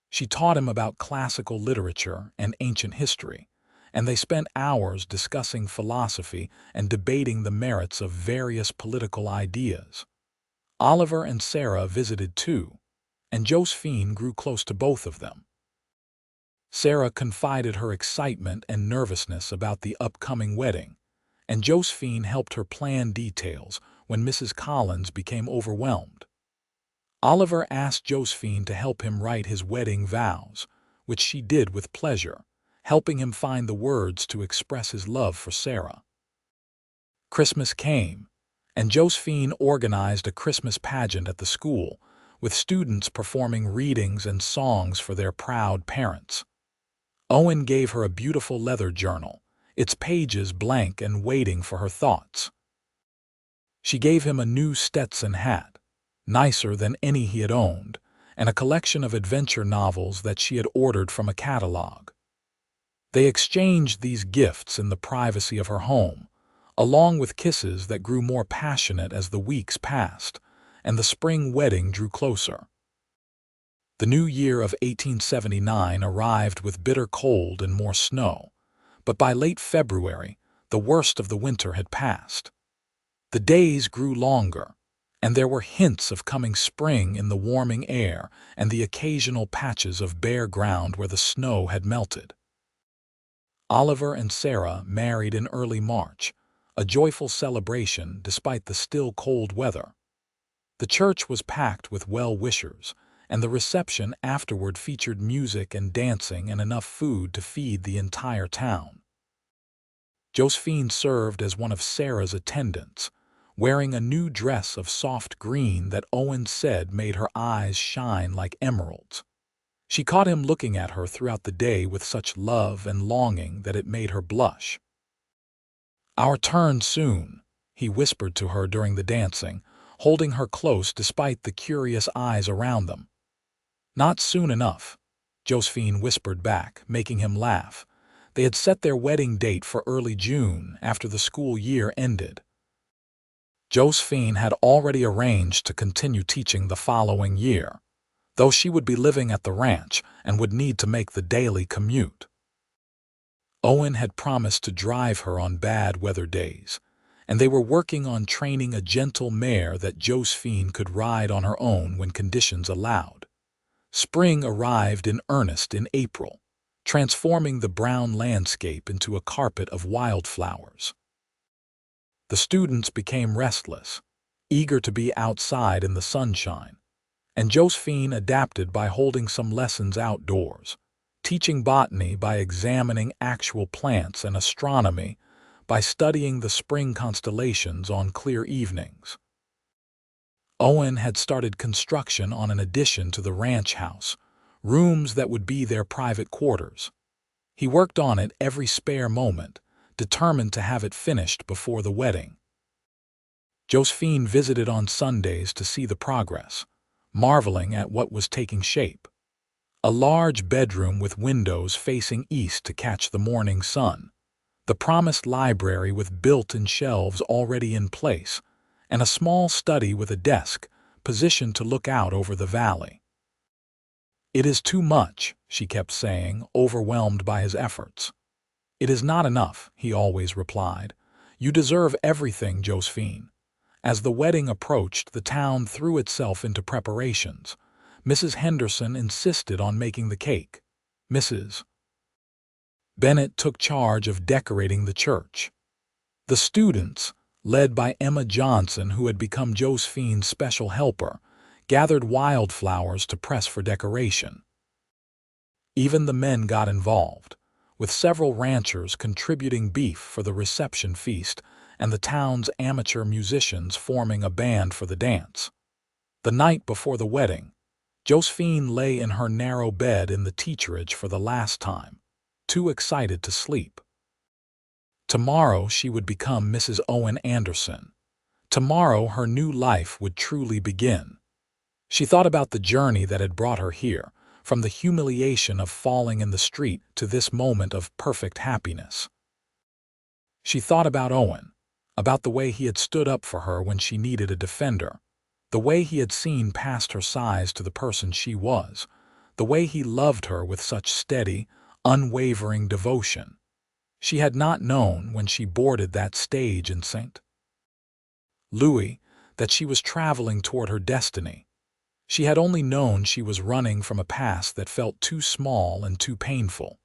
[SPEAKER 1] She taught him about classical literature and ancient history, and they spent hours discussing philosophy and debating the merits of various political ideas. Oliver and Sarah visited too, and Josephine grew close to both of them. Sarah confided her excitement and nervousness about the upcoming wedding, and Josephine helped her plan details when Mrs. Collins became overwhelmed. Oliver asked Josephine to help him write his wedding vows, which she did with pleasure, helping him find the words to express his love for Sarah. Christmas came, and Josephine organized a Christmas pageant at the school, with students performing readings and songs for their proud parents. Owen gave her a beautiful leather journal, its pages blank and waiting for her thoughts. She gave him a new Stetson hat, nicer than any he had owned, and a collection of adventure novels that she had ordered from a catalog. They exchanged these gifts in the privacy of her home, along with kisses that grew more passionate as the weeks passed, and the spring wedding drew closer. The new year of 1879 arrived with bitter cold and more snow, but by late February, the worst of the winter had passed. The days grew longer, and there were hints of coming spring in the warming air and the occasional patches of bare ground where the snow had melted. Oliver and Sarah married in early March, a joyful celebration despite the still cold weather. The church was packed with well-wishers, and the reception afterward featured music and dancing and enough food to feed the entire town. Josephine served as one of Sarah's attendants, wearing a new dress of soft green that Owen said made her eyes shine like emeralds. She caught him looking at her throughout the day with such love and longing that it made her blush. "Our turn soon," he whispered to her during the dancing, holding her close despite the curious eyes around them. "Not soon enough," Josephine whispered back, making him laugh. They had set their wedding date for early June after the school year ended. Josephine had already arranged to continue teaching the following year, though she would be living at the ranch and would need to make the daily commute. Owen had promised to drive her on bad weather days, and they were working on training a gentle mare that Josephine could ride on her own when conditions allowed. Spring arrived in earnest in April, transforming the brown landscape into a carpet of wildflowers. The students became restless, eager to be outside in the sunshine, and Josephine adapted by holding some lessons outdoors, teaching botany by examining actual plants and astronomy by studying the spring constellations on clear evenings. Owen had started construction on an addition to the ranch house, rooms that would be their private quarters. He worked on it every spare moment, determined to have it finished before the wedding. Josephine visited on Sundays to see the progress, marveling at what was taking shape. A large bedroom with windows facing east to catch the morning sun, the promised library with built-in shelves already in place, and a small study with a desk positioned to look out over the valley. "It is too much," she kept saying, overwhelmed by his efforts. "It is not enough," he always replied. "You deserve everything, Josephine." As the wedding approached, the town threw itself into preparations. Mrs. Henderson insisted on making the cake. Mrs. Bennett took charge of decorating the church. The students, led by Emma Johnson, who had become Josephine's special helper, gathered wildflowers to press for decoration. Even the men got involved, with several ranchers contributing beef for the reception feast and the town's amateur musicians forming a band for the dance. The night before the wedding, Josephine lay in her narrow bed in the teacherage for the last time, too excited to sleep. Tomorrow she would become Mrs. Owen Anderson. Tomorrow her new life would truly begin. She thought about the journey that had brought her here, from the humiliation of falling in the street to this moment of perfect happiness. She thought about Owen, about the way he had stood up for her when she needed a defender, the way he had seen past her size to the person she was, the way he loved her with such steady, unwavering devotion. She had not known, when she boarded that stage in St. Louis, that she was traveling toward her destiny. She had only known she was running from a past that felt too small and too painful.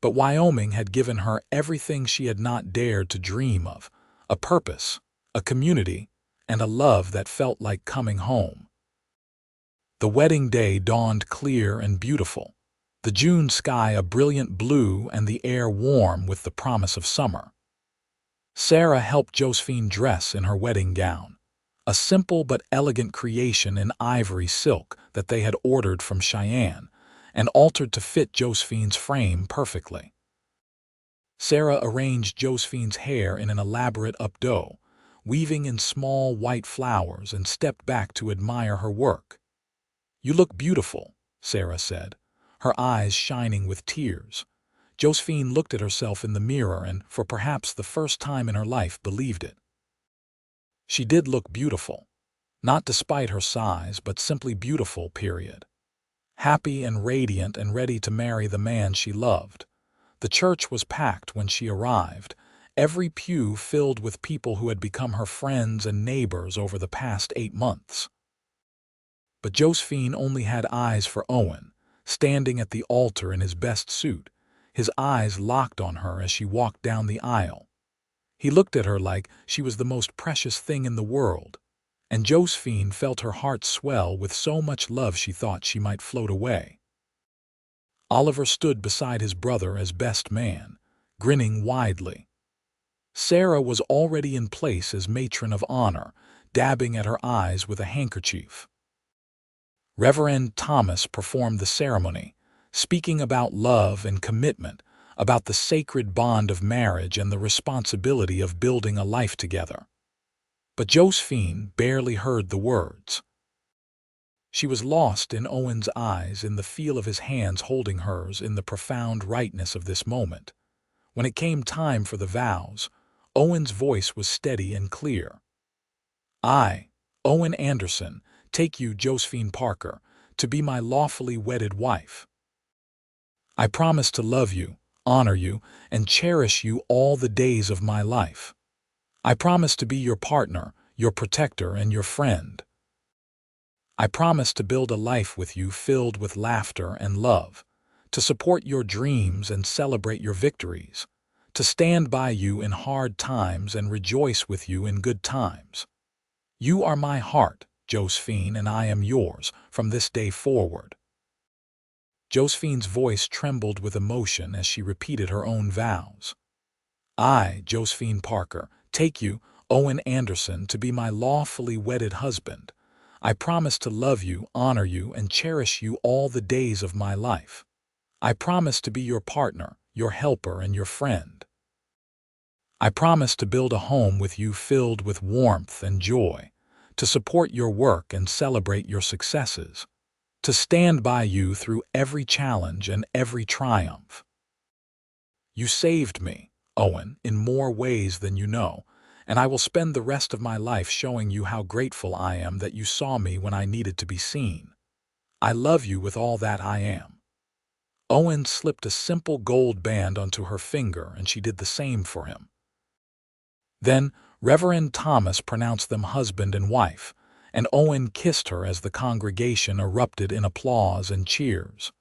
[SPEAKER 1] But Wyoming had given her everything she had not dared to dream of: a purpose, a community, and a love that felt like coming home. The wedding day dawned clear and beautiful, the June sky a brilliant blue and the air warm with the promise of summer. Sarah helped Josephine dress in her wedding gown, a simple but elegant creation in ivory silk that they had ordered from Cheyenne and altered to fit Josephine's frame perfectly. Sarah arranged Josephine's hair in an elaborate updo, weaving in small white flowers, and stepped back to admire her work. "You look beautiful," Sarah said, her eyes shining with tears. Josephine looked at herself in the mirror and, for perhaps the first time in her life, believed it. She did look beautiful, not despite her size, but simply beautiful, period. Happy and radiant and ready to marry the man she loved. The church was packed when she arrived, every pew filled with people who had become her friends and neighbors over the past 8 months. But Josephine only had eyes for Owen, standing at the altar in his best suit, his eyes locked on her as she walked down the aisle. He looked at her like she was the most precious thing in the world, and Josephine felt her heart swell with so much love she thought she might float away. Oliver stood beside his brother as best man, grinning widely. Sarah was already in place as matron of honor, dabbing at her eyes with a handkerchief. Reverend Thomas performed the ceremony, speaking about love and commitment, about the sacred bond of marriage and the responsibility of building a life together. But Josephine barely heard the words. She was lost in Owen's eyes, in the feel of his hands holding hers, in the profound rightness of this moment. When it came time for the vows, Owen's voice was steady and clear. "I, Owen Anderson, take you, Josephine Parker, to be my lawfully wedded wife. I promise to love you, honor you, and cherish you all the days of my life. I promise to be your partner, your protector, and your friend. I promise to build a life with you filled with laughter and love, to support your dreams and celebrate your victories, to stand by you in hard times and rejoice with you in good times. You are my heart, Josephine, and I am yours from this day forward. Josephine's voice trembled with emotion as she repeated her own vows. I, Josephine Parker, take you, Owen Anderson, to be my lawfully wedded husband. I promise to love you, honor you, and cherish you all the days of my life. I promise to be your partner, your helper, and your friend. I promise to build a home with you filled with warmth and joy, to support your work and celebrate your successes, to stand by you through every challenge and every triumph. You saved me, Owen, in more ways than you know, and I will spend the rest of my life showing you how grateful I am that you saw me when I needed to be seen. I love you with all that I am. Owen slipped a simple gold band onto her finger, and she did the same for him. Then Reverend Thomas pronounced them husband and wife, and Owen kissed her as the congregation erupted in applause and cheers.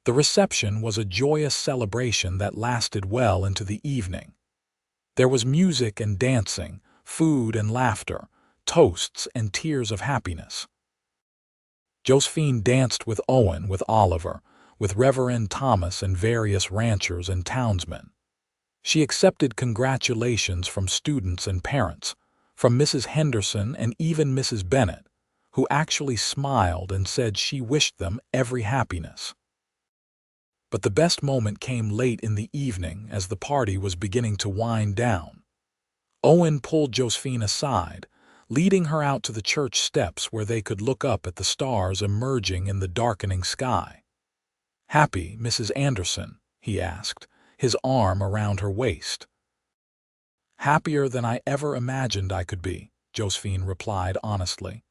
[SPEAKER 1] The reception was a joyous celebration that lasted well into the evening. There was music and dancing, food and laughter, toasts and tears of happiness. Josephine danced with Owen, with Oliver, with Reverend Thomas and various ranchers and townsmen. She accepted congratulations from students and parents, from Mrs. Henderson and even Mrs. Bennett, who actually smiled and said she wished them every happiness. But the best moment came late in the evening as the party was beginning to wind down. Owen pulled Josephine aside, leading her out to the church steps where they could look up at the stars emerging in the darkening sky. "Happy, Mrs. Anderson?" he asked, his arm around her waist. "Happier than I ever imagined I could be," Josephine replied honestly.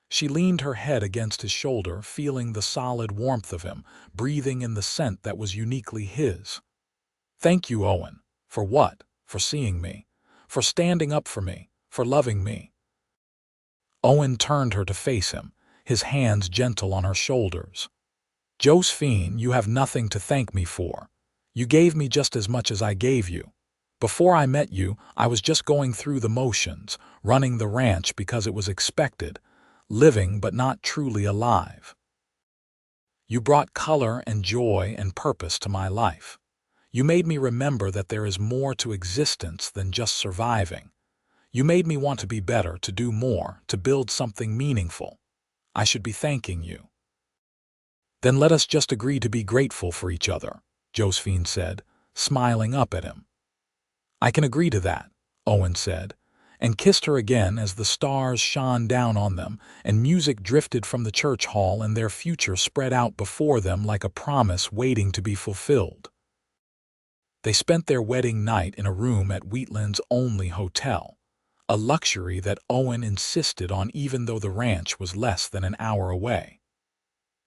[SPEAKER 1] She leaned her head against his shoulder, feeling the solid warmth of him, breathing in the scent that was uniquely his. "Thank you, Owen. For what? For seeing me. For standing up for me. For loving me." Owen turned her to face him, his hands gentle on her shoulders. "Josephine, you have nothing to thank me for. You gave me just as much as I gave you. Before I met you, I was just going through the motions, running the ranch because it was expected, living but not truly alive. You brought color and joy and purpose to my life. You made me remember that there is more to existence than just surviving. You made me want to be better, to do more, to build something meaningful. I should be thanking you." "Then let us just agree to be grateful for each other," Josephine said, smiling up at him. "I can agree to that," Owen said, and kissed her again as the stars shone down on them and music drifted from the church hall and their future spread out before them like a promise waiting to be fulfilled. They spent their wedding night in a room at Wheatland's only hotel, a luxury that Owen insisted on even though the ranch was less than an hour away.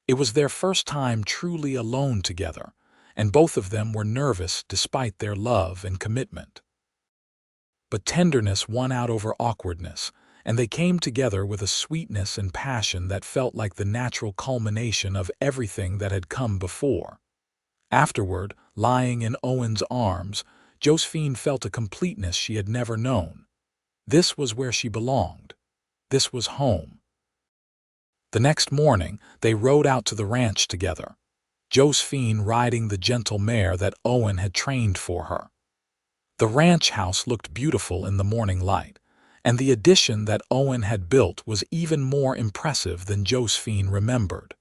[SPEAKER 1] It was their first time truly alone together, and both of them were nervous despite their love and commitment. But tenderness won out over awkwardness, and they came together with a sweetness and passion that felt like the natural culmination of everything that had come before. Afterward, lying in Owen's arms, Josephine felt a completeness she had never known. This was where she belonged. This was home. The next morning, they rode out to the ranch together, Josephine riding the gentle mare that Owen had trained for her. The ranch house looked beautiful in the morning light, and the addition that Owen had built was even more impressive than Josephine remembered.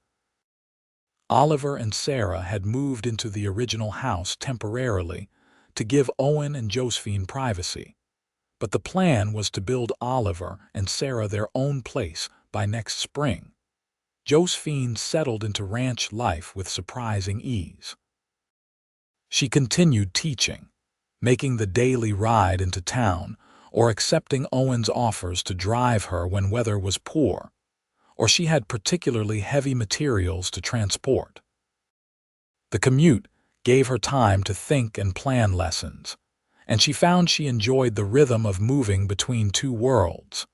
[SPEAKER 1] Oliver and Sarah had moved into the original house temporarily to give Owen and Josephine privacy, but the plan was to build Oliver and Sarah their own place by next spring. Josephine settled into ranch life with surprising ease. She continued teaching, making the daily ride into town, or accepting Owen's offers to drive her when weather was poor, or she had particularly heavy materials to transport. The commute, gave her time to think and plan lessons, and she found she enjoyed the rhythm of moving between two worlds,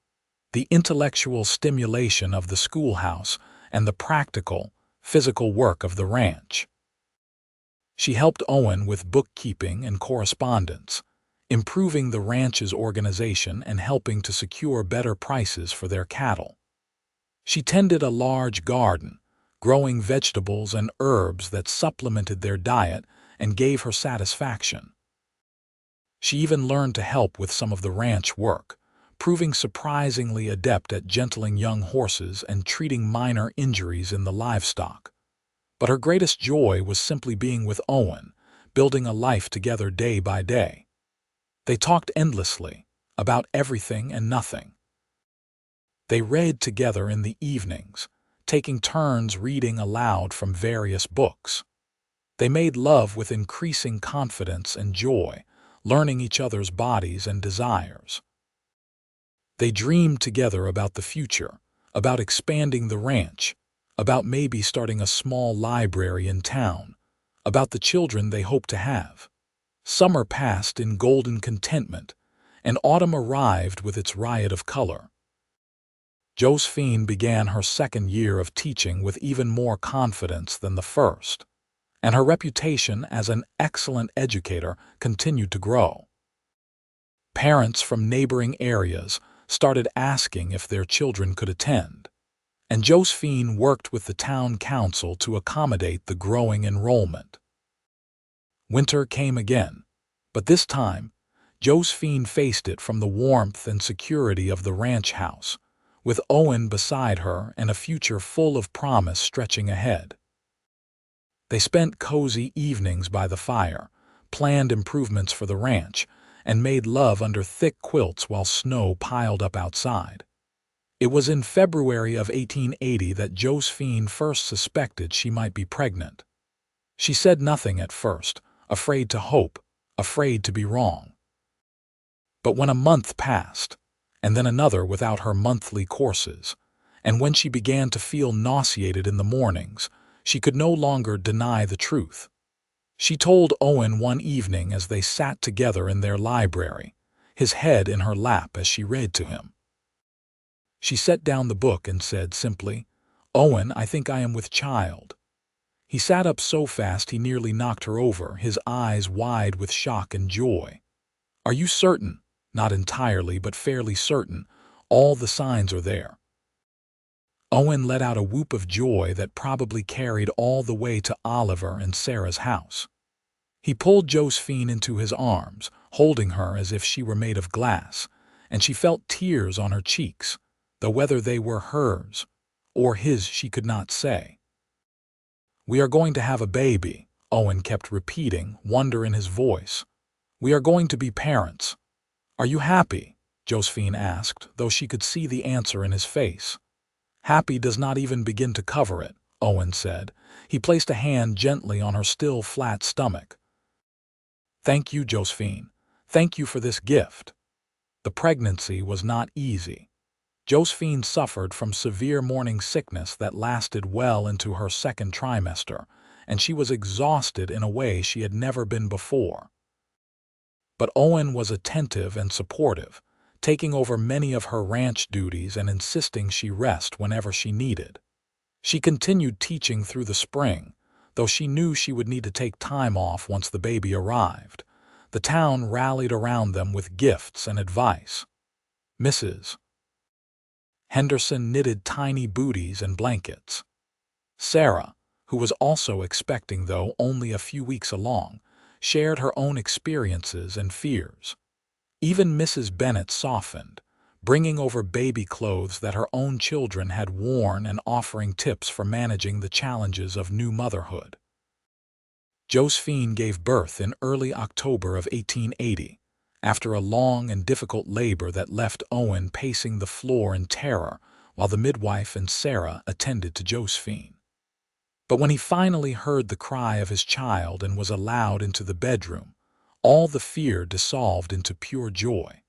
[SPEAKER 1] the intellectual stimulation of the schoolhouse and the practical, physical work of the ranch. She helped Owen with bookkeeping and correspondence, improving the ranch's organization and helping to secure better prices for their cattle. She tended a large garden, growing vegetables and herbs that supplemented their diet and gave her satisfaction. She even learned to help with some of the ranch work, proving surprisingly adept at gentling young horses and treating minor injuries in the livestock. But her greatest joy was simply being with Owen, building a life together day by day. They talked endlessly, about everything and nothing. They read together in the evenings, taking turns reading aloud from various books. They made love with increasing confidence and joy, learning each other's bodies and desires. They dreamed together about the future, about expanding the ranch, about maybe starting a small library in town, about the children they hoped to have. Summer passed in golden contentment, and autumn arrived with its riot of color. Josephine began her second year of teaching with even more confidence than the first, and her reputation as an excellent educator continued to grow. Parents from neighboring areas started asking if their children could attend, and Josephine worked with the town council to accommodate the growing enrollment. Winter came again, but this time, Josephine faced it from the warmth and security of the ranch house, with Owen beside her and a future full of promise stretching ahead. They spent cozy evenings by the fire, planned improvements for the ranch, and made love under thick quilts while snow piled up outside. It was in February of 1880 that Josephine first suspected she might be pregnant. She said nothing at first, afraid to hope, afraid to be wrong. But when a month passed, and then another without her monthly courses, and when she began to feel nauseated in the mornings, she could no longer deny the truth. She told Owen one evening as they sat together in their library, his head in her lap as she read to him. She set down the book and said simply, "Owen, I think I am with child." He sat up so fast he nearly knocked her over, his eyes wide with shock and joy. "Are you certain?" "Not entirely, but fairly certain. All the signs are there." Owen let out a whoop of joy that probably carried all the way to Oliver and Sarah's house. He pulled Josephine into his arms, holding her as if she were made of glass, and she felt tears on her cheeks, though whether they were hers or his she could not say. "We are going to have a baby," Owen kept repeating, wonder in his voice. "We are going to be parents." "Are you happy?" Josephine asked, though she could see the answer in his face. "Happy does not even begin to cover it," Owen said. He placed a hand gently on her still flat stomach. "Thank you, Josephine. Thank you for this gift." The pregnancy was not easy. Josephine suffered from severe morning sickness that lasted well into her second trimester, and she was exhausted in a way she had never been before. But Owen was attentive and supportive, taking over many of her ranch duties and insisting she rest whenever she needed. She continued teaching through the spring, though she knew she would need to take time off once the baby arrived. The town rallied around them with gifts and advice. Mrs. Henderson knitted tiny booties and blankets. Sarah, who was also expecting though only a few weeks along, shared her own experiences and fears. Even Mrs. Bennett softened, bringing over baby clothes that her own children had worn and offering tips for managing the challenges of new motherhood. Josephine gave birth in early October of 1880, after a long and difficult labor that left Owen pacing the floor in terror while the midwife and Sarah attended to Josephine. But when he finally heard the cry of his child and was allowed into the bedroom, all the fear dissolved into pure joy.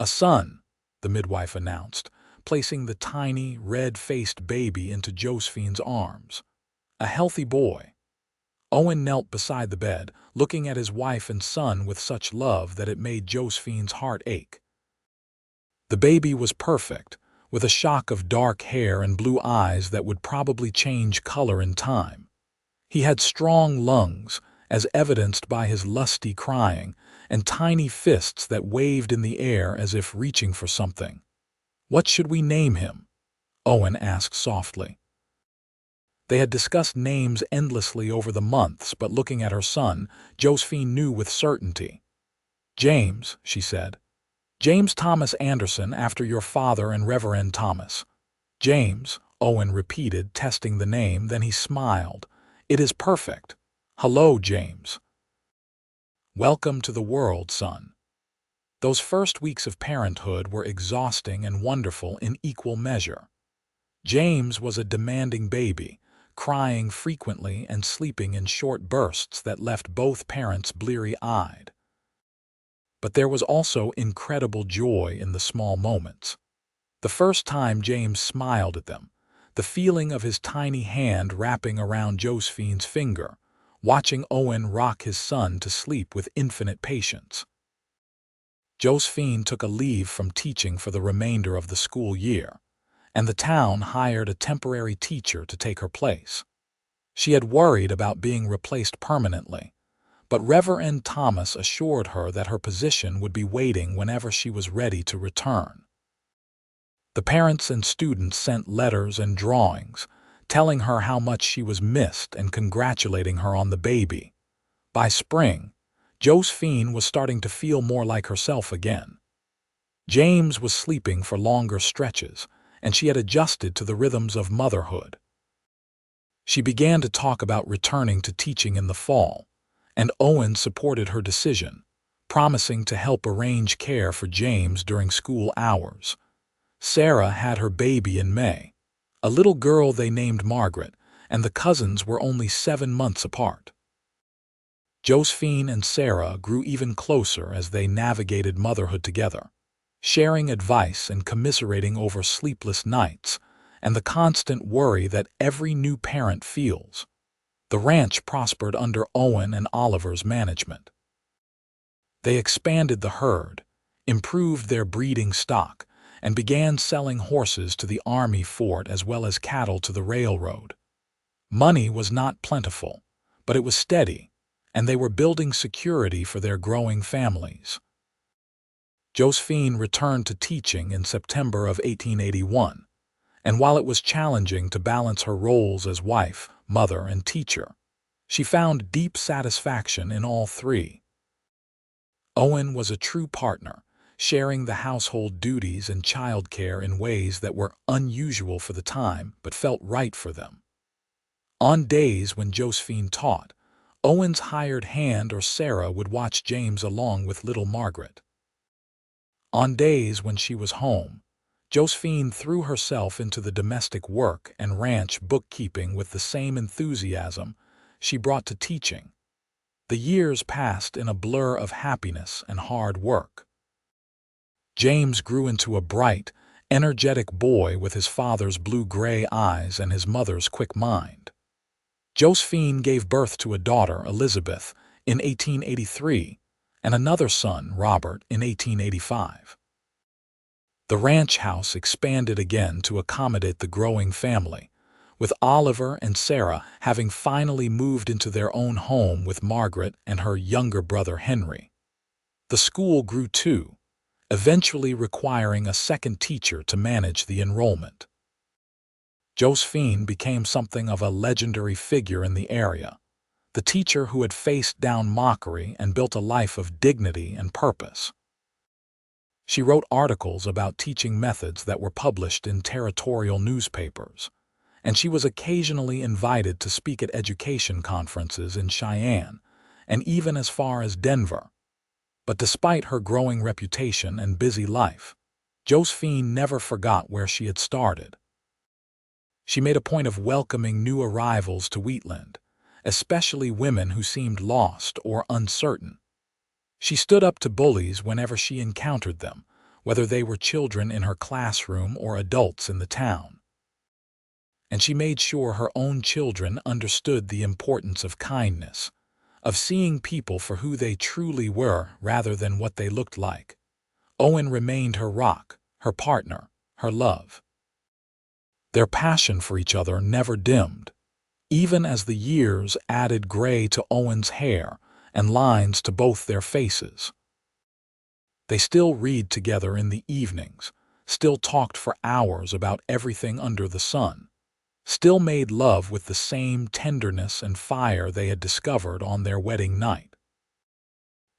[SPEAKER 1] "A son," the midwife announced, placing the tiny, red-faced baby into Josephine's arms. "A healthy boy." Owen knelt beside the bed, looking at his wife and son with such love that it made Josephine's heart ache. The baby was perfect, with a shock of dark hair and blue eyes that would probably change color in time. He had strong lungs, as evidenced by his lusty crying, and tiny fists that waved in the air as if reaching for something. "What should we name him?" Owen asked softly. They had discussed names endlessly over the months, but looking at her son, Josephine knew with certainty. "James," she said. "James Thomas Anderson, after your father and Reverend Thomas." "James," Owen repeated, testing the name, then he smiled. "It is perfect. Hello, James. Welcome to the world, son." Those first weeks of parenthood were exhausting and wonderful in equal measure. James was a demanding baby, crying frequently and sleeping in short bursts that left both parents bleary-eyed. But there was also incredible joy in the small moments. The first time James smiled at them, the feeling of his tiny hand wrapping around Josephine's finger, watching Owen rock his son to sleep with infinite patience. Josephine took a leave from teaching for the remainder of the school year, and the town hired a temporary teacher to take her place. She had worried about being replaced permanently, but Reverend Thomas assured her that her position would be waiting whenever she was ready to return. The parents and students sent letters and drawings, telling her how much she was missed and congratulating her on the baby. By spring, Josephine was starting to feel more like herself again. James was sleeping for longer stretches, and she had adjusted to the rhythms of motherhood. She began to talk about returning to teaching in the fall, and Owen supported her decision, promising to help arrange care for James during school hours. Sarah had her baby in May, a little girl they named Margaret, and the cousins were only 7 months apart. Josephine and Sarah grew even closer as they navigated motherhood together, sharing advice and commiserating over sleepless nights and the constant worry that every new parent feels. The ranch prospered under Owen and Oliver's management. They expanded the herd, improved their breeding stock, and began selling horses to the army fort as well as cattle to the railroad. Money was not plentiful, but it was steady, and they were building security for their growing families. Josephine returned to teaching in September of 1881, and while it was challenging to balance her roles as wife, mother, and teacher, she found deep satisfaction in all three. Owen was a true partner, sharing the household duties and childcare in ways that were unusual for the time but felt right for them. On days when Josephine taught, Owen's hired hand or Sarah would watch James along with little Margaret. On days when she was home, Josephine threw herself into the domestic work and ranch bookkeeping with the same enthusiasm she brought to teaching. The years passed in a blur of happiness and hard work. James grew into a bright, energetic boy with his father's blue-gray eyes and his mother's quick mind. Josephine gave birth to a daughter, Elizabeth, in 1883, and another son, Robert, in 1885. The ranch house expanded again to accommodate the growing family, with Oliver and Sarah having finally moved into their own home with Margaret and her younger brother Henry. The school grew too, eventually requiring a second teacher to manage the enrollment. Josephine became something of a legendary figure in the area, the teacher who had faced down mockery and built a life of dignity and purpose. She wrote articles about teaching methods that were published in territorial newspapers, and she was occasionally invited to speak at education conferences in Cheyenne and even as far as Denver. But despite her growing reputation and busy life, Josephine never forgot where she had started. She made a point of welcoming new arrivals to Wheatland, especially women who seemed lost or uncertain. She stood up to bullies whenever she encountered them, whether they were children in her classroom or adults in the town. and she made sure her own children understood the importance of kindness, of seeing people for who they truly were rather than what they looked like. Owen remained her rock, her partner, her love. Their passion for each other never dimmed, even as the years added gray to Owen's hair and lines to both their faces. They still read together in the evenings, still talked for hours about everything under the sun, still made love with the same tenderness and fire they had discovered on their wedding night.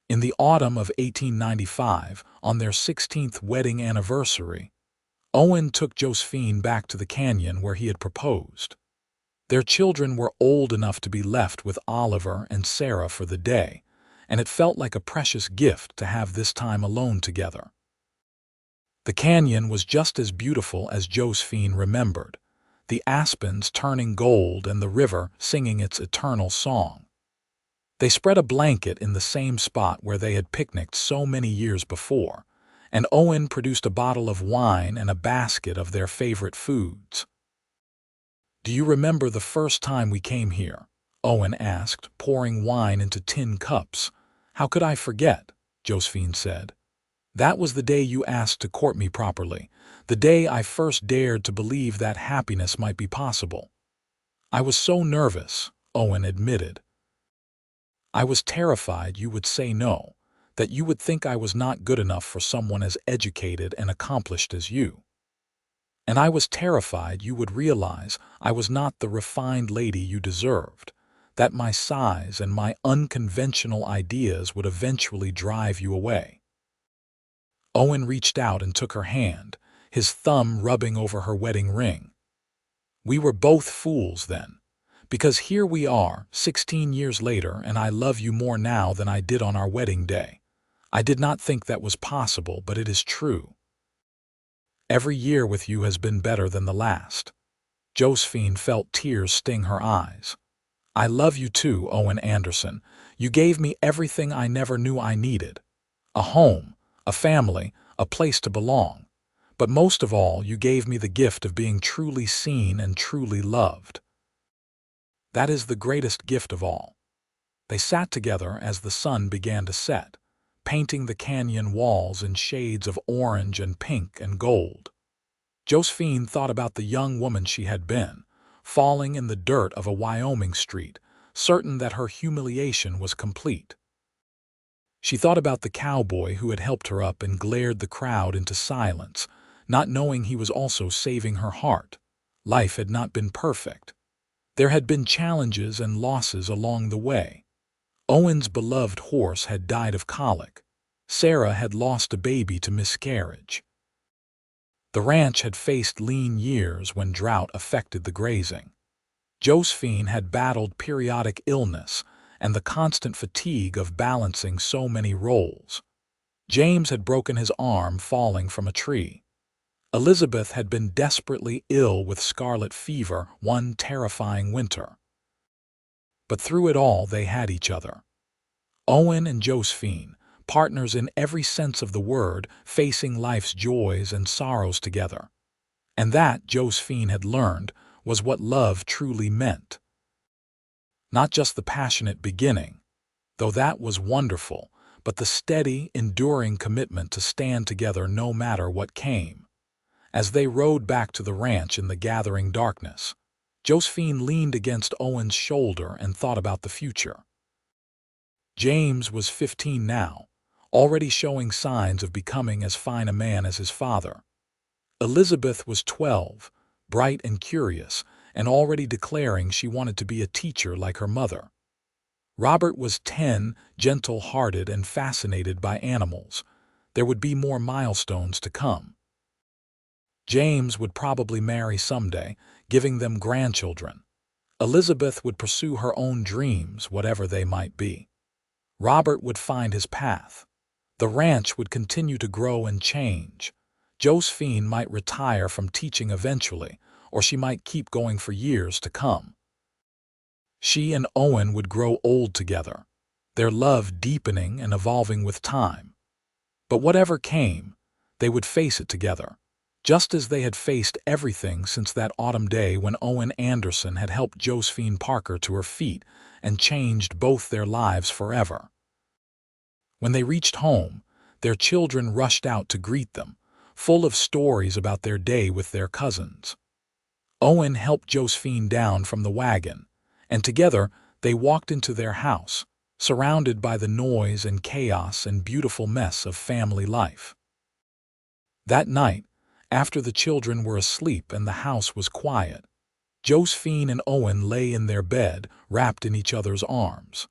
[SPEAKER 1] In the autumn of 1895, on their 16th wedding anniversary, Owen took Josephine back to the canyon where he had proposed. Their children were old enough to be left with Oliver and Sarah for the day, and it felt like a precious gift to have this time alone together. The canyon was just as beautiful as Josephine remembered, the aspens turning gold and the river singing its eternal song. They spread a blanket in the same spot where they had picnicked so many years before, and Owen produced a bottle of wine and a basket of their favorite foods. "Do you remember the first time we came here?" Owen asked, pouring wine into tin cups. "How could I forget?" Josephine said. "That was the day you asked to court me properly, the day I first dared to believe that happiness might be possible." "I was so nervous," Owen admitted. "I was terrified you would say no, that you would think I was not good enough for someone as educated and accomplished as you. And I was terrified you would realize I was not the refined lady you deserved, that my size and my unconventional ideas would eventually drive you away." Owen reached out and took her hand, his thumb rubbing over her wedding ring. "We were both fools then, because here we are, 16 years later, and I love you more now than I did on our wedding day. I did not think that was possible, but it is true. Every year with you has been better than the last." Josephine felt tears sting her eyes. "I love you too, Owen Anderson. You gave me everything I never knew I needed. A home, a family, a place to belong. But most of all, you gave me the gift of being truly seen and truly loved. That is the greatest gift of all." They sat together as the sun began to set, painting the canyon walls in shades of orange and pink and gold. Josephine thought about the young woman she had been, falling in the dirt of a Wyoming street, certain that her humiliation was complete. She thought about the cowboy who had helped her up and glared the crowd into silence, not knowing he was also saving her heart. Life had not been perfect. There had been challenges and losses along the way. Owen's beloved horse had died of colic. Sarah had lost a baby to miscarriage. The ranch had faced lean years when drought affected the grazing. Josephine had battled periodic illness and the constant fatigue of balancing so many roles. James had broken his arm falling from a tree. Elizabeth had been desperately ill with scarlet fever one terrifying winter. But through it all they had each other. Owen and Josephine, partners in every sense of the word, facing life's joys and sorrows together. And that, Josephine had learned, was what love truly meant. Not just the passionate beginning, though that was wonderful, but the steady, enduring commitment to stand together no matter what came. As they rode back to the ranch in the gathering darkness, Josephine leaned against Owen's shoulder and thought about the future. James was 15 now, already showing signs of becoming as fine a man as his father. Elizabeth was 12, bright and curious, and already declaring she wanted to be a teacher like her mother. Robert was 10, gentle-hearted and fascinated by animals. There would be more milestones to come. James would probably marry someday, giving them grandchildren. Elizabeth would pursue her own dreams, whatever they might be. Robert would find his path. The ranch would continue to grow and change. Josephine might retire from teaching eventually, or she might keep going for years to come. She and Owen would grow old together, their love deepening and evolving with time. But whatever came, they would face it together, just as they had faced everything since that autumn day when Owen Anderson had helped Josephine Parker to her feet and changed both their lives forever. When they reached home, their children rushed out to greet them, full of stories about their day with their cousins. Owen helped Josephine down from the wagon, and together they walked into their house, surrounded by the noise and chaos and beautiful mess of family life. That night, after the children were asleep and the house was quiet, Josephine and Owen lay in their bed, wrapped in each other's arms.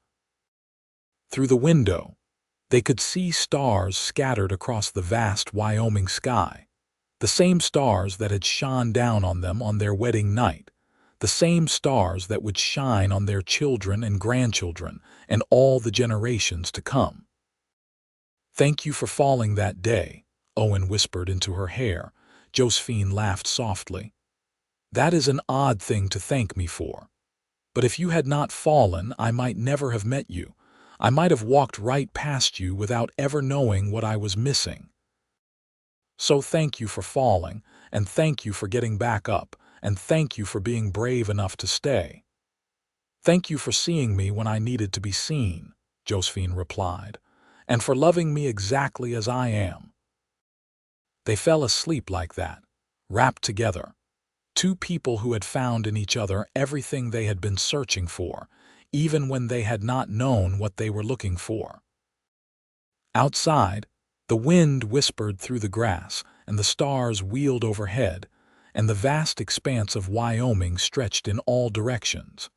[SPEAKER 1] Through the window, they could see stars scattered across the vast Wyoming sky, the same stars that had shone down on them on their wedding night, the same stars that would shine on their children and grandchildren and all the generations to come. "Thank you for falling that day," Owen whispered into her hair. Josephine laughed softly. "That is an odd thing to thank me for. But if you had not fallen, I might never have met you. I might have walked right past you without ever knowing what I was missing. So thank you for falling, and thank you for getting back up, and thank you for being brave enough to stay." "Thank you for seeing me when I needed to be seen," Josephine replied, "and for loving me exactly as I am." They fell asleep like that, wrapped together. Two people who had found in each other everything they had been searching for, even when they had not known what they were looking for. Outside, the wind whispered through the grass, and the stars wheeled overhead, and the vast expanse of Wyoming stretched in all directions,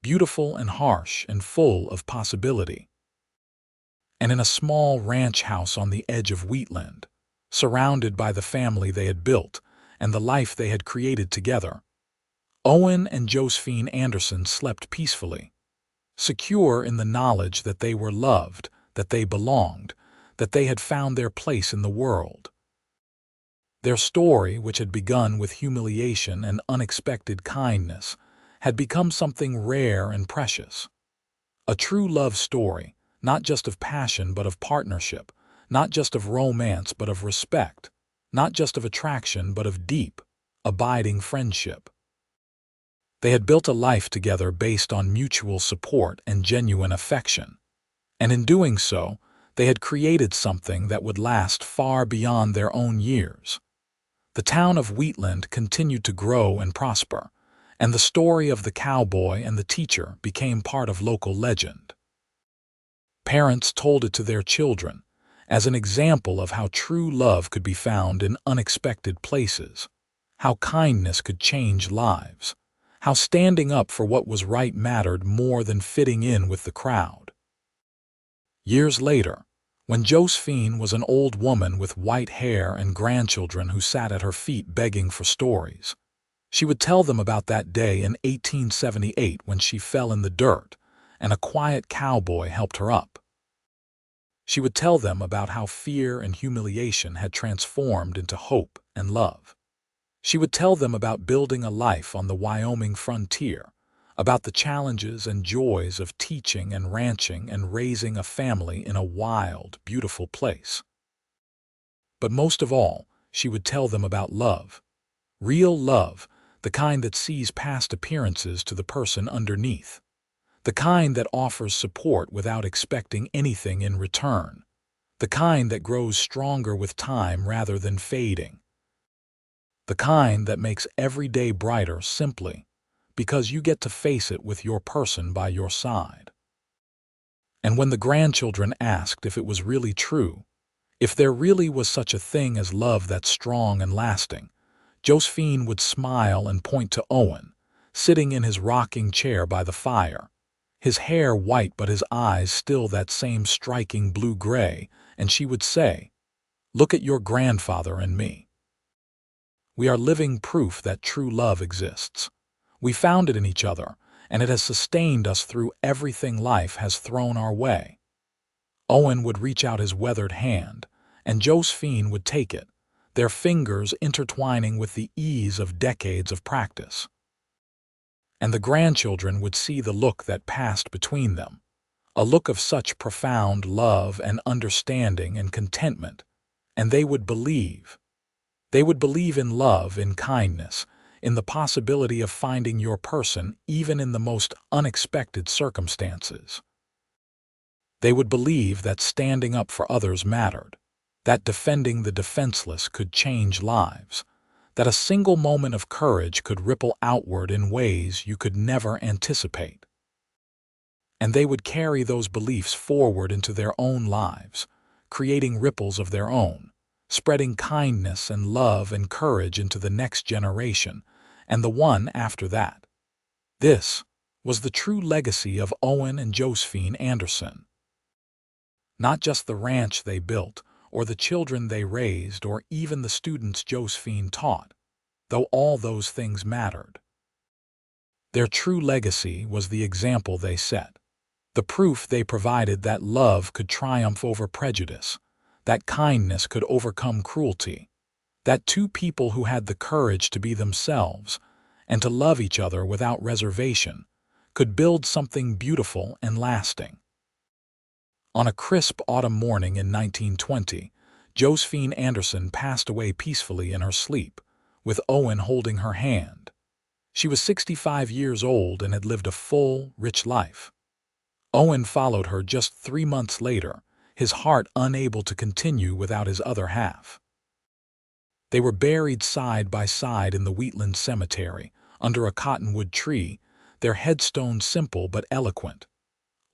[SPEAKER 1] beautiful and harsh and full of possibility. And in a small ranch house on the edge of Wheatland, surrounded by the family they had built and the life they had created together, Owen and Josephine Anderson slept peacefully, secure in the knowledge that they were loved, that they belonged, that they had found their place in the world. Their story, which had begun with humiliation and unexpected kindness, had become something rare and precious. A true love story, not just of passion but of partnership, not just of romance but of respect, not just of attraction but of deep, abiding friendship. They had built a life together based on mutual support and genuine affection, and in doing so, they had created something that would last far beyond their own years. The town of Wheatland continued to grow and prosper, and the story of the cowboy and the teacher became part of local legend. Parents told it to their children as an example of how true love could be found in unexpected places, how kindness could change lives, how standing up for what was right mattered more than fitting in with the crowd. Years later, when Josephine was an old woman with white hair and grandchildren who sat at her feet begging for stories, she would tell them about that day in 1878 when she fell in the dirt and a quiet cowboy helped her up. She would tell them about how fear and humiliation had transformed into hope and love. She would tell them about building a life on the Wyoming frontier, about the challenges and joys of teaching and ranching and raising a family in a wild, beautiful place. But most of all, she would tell them about love. Real love, the kind that sees past appearances to the person underneath. The kind that offers support without expecting anything in return. The kind that grows stronger with time rather than fading. The kind that makes every day brighter simply because you get to face it with your person by your side. And when the grandchildren asked if it was really true, if there really was such a thing as love that's strong and lasting, Josephine would smile and point to Owen, sitting in his rocking chair by the fire, his hair white but his eyes still that same striking blue-gray, and she would say, "Look at your grandfather and me. We are living proof that true love exists. We found it in each other, and it has sustained us through everything life has thrown our way." Owen would reach out his weathered hand, and Josephine would take it, their fingers intertwining with the ease of decades of practice. And the grandchildren would see the look that passed between them, a look of such profound love and understanding and contentment, and they would believe. They would believe in love, in kindness, in the possibility of finding your person even in the most unexpected circumstances. They would believe that standing up for others mattered, that defending the defenseless could change lives, that a single moment of courage could ripple outward in ways you could never anticipate. And they would carry those beliefs forward into their own lives, creating ripples of their own, spreading kindness and love and courage into the next generation and the one after that. This was the true legacy of Owen and Josephine Anderson. Not just the ranch they built, or the children they raised, or even the students Josephine taught, though all those things mattered. Their true legacy was the example they set, the proof they provided that love could triumph over prejudice, that kindness could overcome cruelty, that two people who had the courage to be themselves and to love each other without reservation could build something beautiful and lasting. On a crisp autumn morning in 1920, Josephine Anderson passed away peacefully in her sleep, with Owen holding her hand. She was 65 years old and had lived a full, rich life. Owen followed her just 3 months later, his heart unable to continue without his other half. They were buried side by side in the Wheatland cemetery, under a cottonwood tree, their headstones simple but eloquent.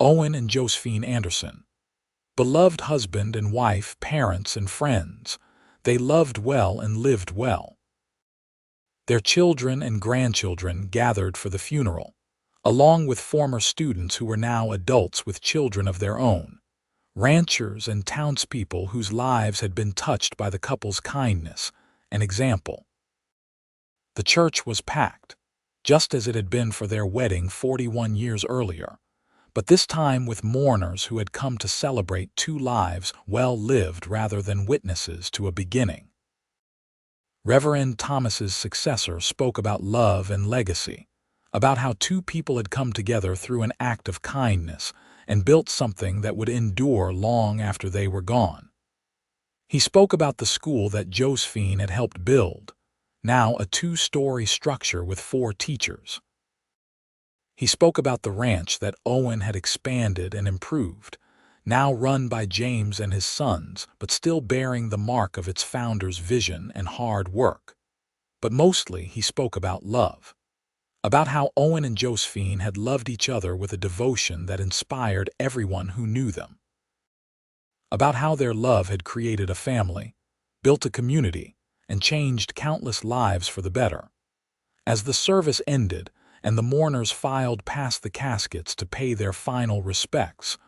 [SPEAKER 1] Owen and Josephine Anderson. Beloved husband and wife, parents and friends, they loved well and lived well. Their children and grandchildren gathered for the funeral, along with former students who were now adults with children of their own, ranchers and townspeople whose lives had been touched by the couple's kindness and example. The church was packed, just as it had been for their wedding 41 years earlier, but this time with mourners who had come to celebrate two lives well lived rather than witnesses to a beginning. Reverend Thomas's successor spoke about love and legacy, about how two people had come together through an act of kindness and built something that would endure long after they were gone. He spoke about the school that Josephine had helped build, now a 2-story structure with 4 teachers. He spoke about the ranch that Owen had expanded and improved, now run by James and his sons, but still bearing the mark of its founder's vision and hard work. But mostly he spoke about love, about how Owen and Josephine had loved each other with a devotion that inspired everyone who knew them, about how their love had created a family, built a community, and changed countless lives for the better. As the service ended, and the mourners filed past the caskets to pay their final respects,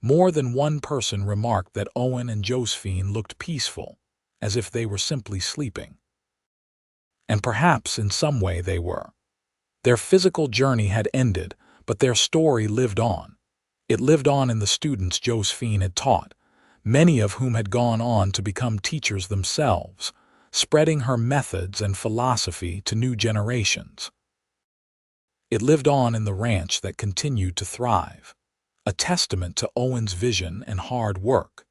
[SPEAKER 1] more than one person remarked that Owen and Josephine looked peaceful, as if they were simply sleeping. And perhaps in some way they were. Their physical journey had ended, but their story lived on. It lived on in the students Josephine had taught, many of whom had gone on to become teachers themselves, spreading her methods and philosophy to new generations. It lived on in the ranch that continued to thrive, a testament to Owen's vision and hard work.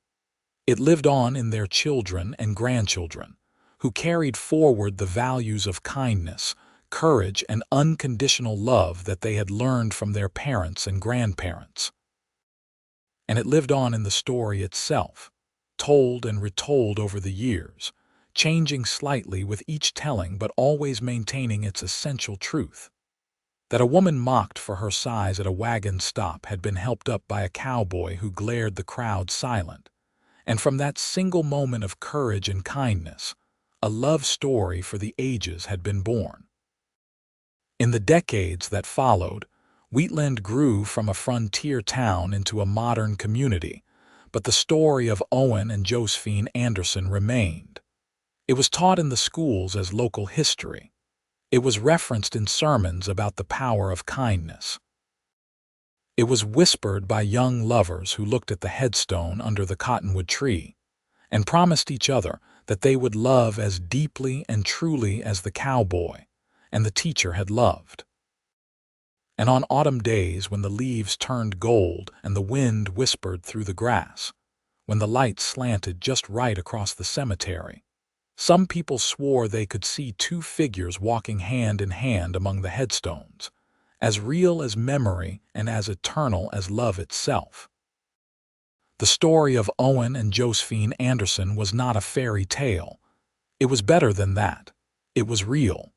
[SPEAKER 1] It lived on in their children and grandchildren, who carried forward the values of kindness, courage, and unconditional love that they had learned from their parents and grandparents. And it lived on in the story itself, told and retold over the years, changing slightly with each telling but always maintaining its essential truth. That a woman mocked for her size at a wagon stop had been helped up by a cowboy who glared the crowd silent, and from that single moment of courage and kindness, a love story for the ages had been born. In the decades that followed, Wheatland grew from a frontier town into a modern community, but the story of Owen and Josephine Anderson remained. It was taught in the schools as local history. It was referenced in sermons about the power of kindness. It was whispered by young lovers who looked at the headstone under the cottonwood tree and promised each other that they would love as deeply and truly as the cowboy and the teacher had loved. And on autumn days when the leaves turned gold and the wind whispered through the grass, when the light slanted just right across the cemetery, Some people swore they could see two figures walking hand in hand among the headstones, as real as memory and as eternal as love itself. The story of Owen and Josephine Anderson was not a fairy tale. It was better than that. It was real.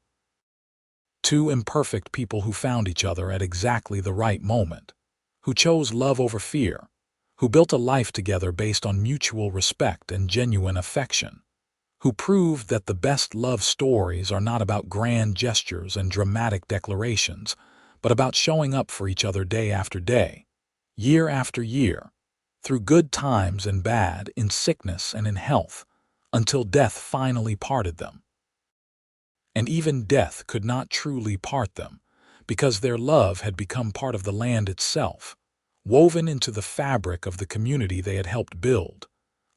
[SPEAKER 1] Two imperfect people who found each other at exactly the right moment, who chose love over fear, who built a life together based on mutual respect and genuine affection, who proved that the best love stories are not about grand gestures and dramatic declarations, but about showing up for each other day after day, year after year, through good times and bad, in sickness and in health, until death finally parted them. And even death could not truly part them, because their love had become part of the land itself, woven into the fabric of the community they had helped build,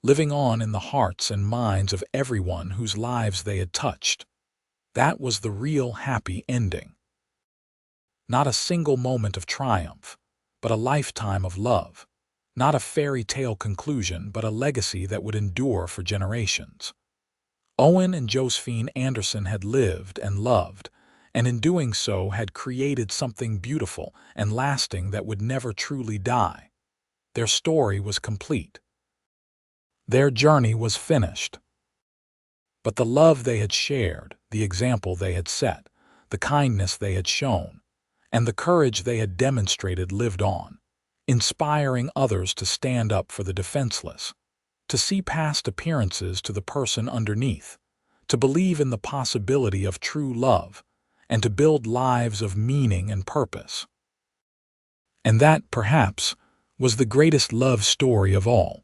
[SPEAKER 1] living on in the hearts and minds of everyone whose lives they had touched. That was the real happy ending. Not a single moment of triumph, but a lifetime of love. Not a fairy tale conclusion, but a legacy that would endure for generations. Owen and Josephine Anderson had lived and loved, and in doing so had created something beautiful and lasting that would never truly die. Their story was complete. Their journey was finished. But the love they had shared, the example they had set, the kindness they had shown, and the courage they had demonstrated lived on, inspiring others to stand up for the defenseless, to see past appearances to the person underneath, to believe in the possibility of true love, and to build lives of meaning and purpose. And that, perhaps, was the greatest love story of all.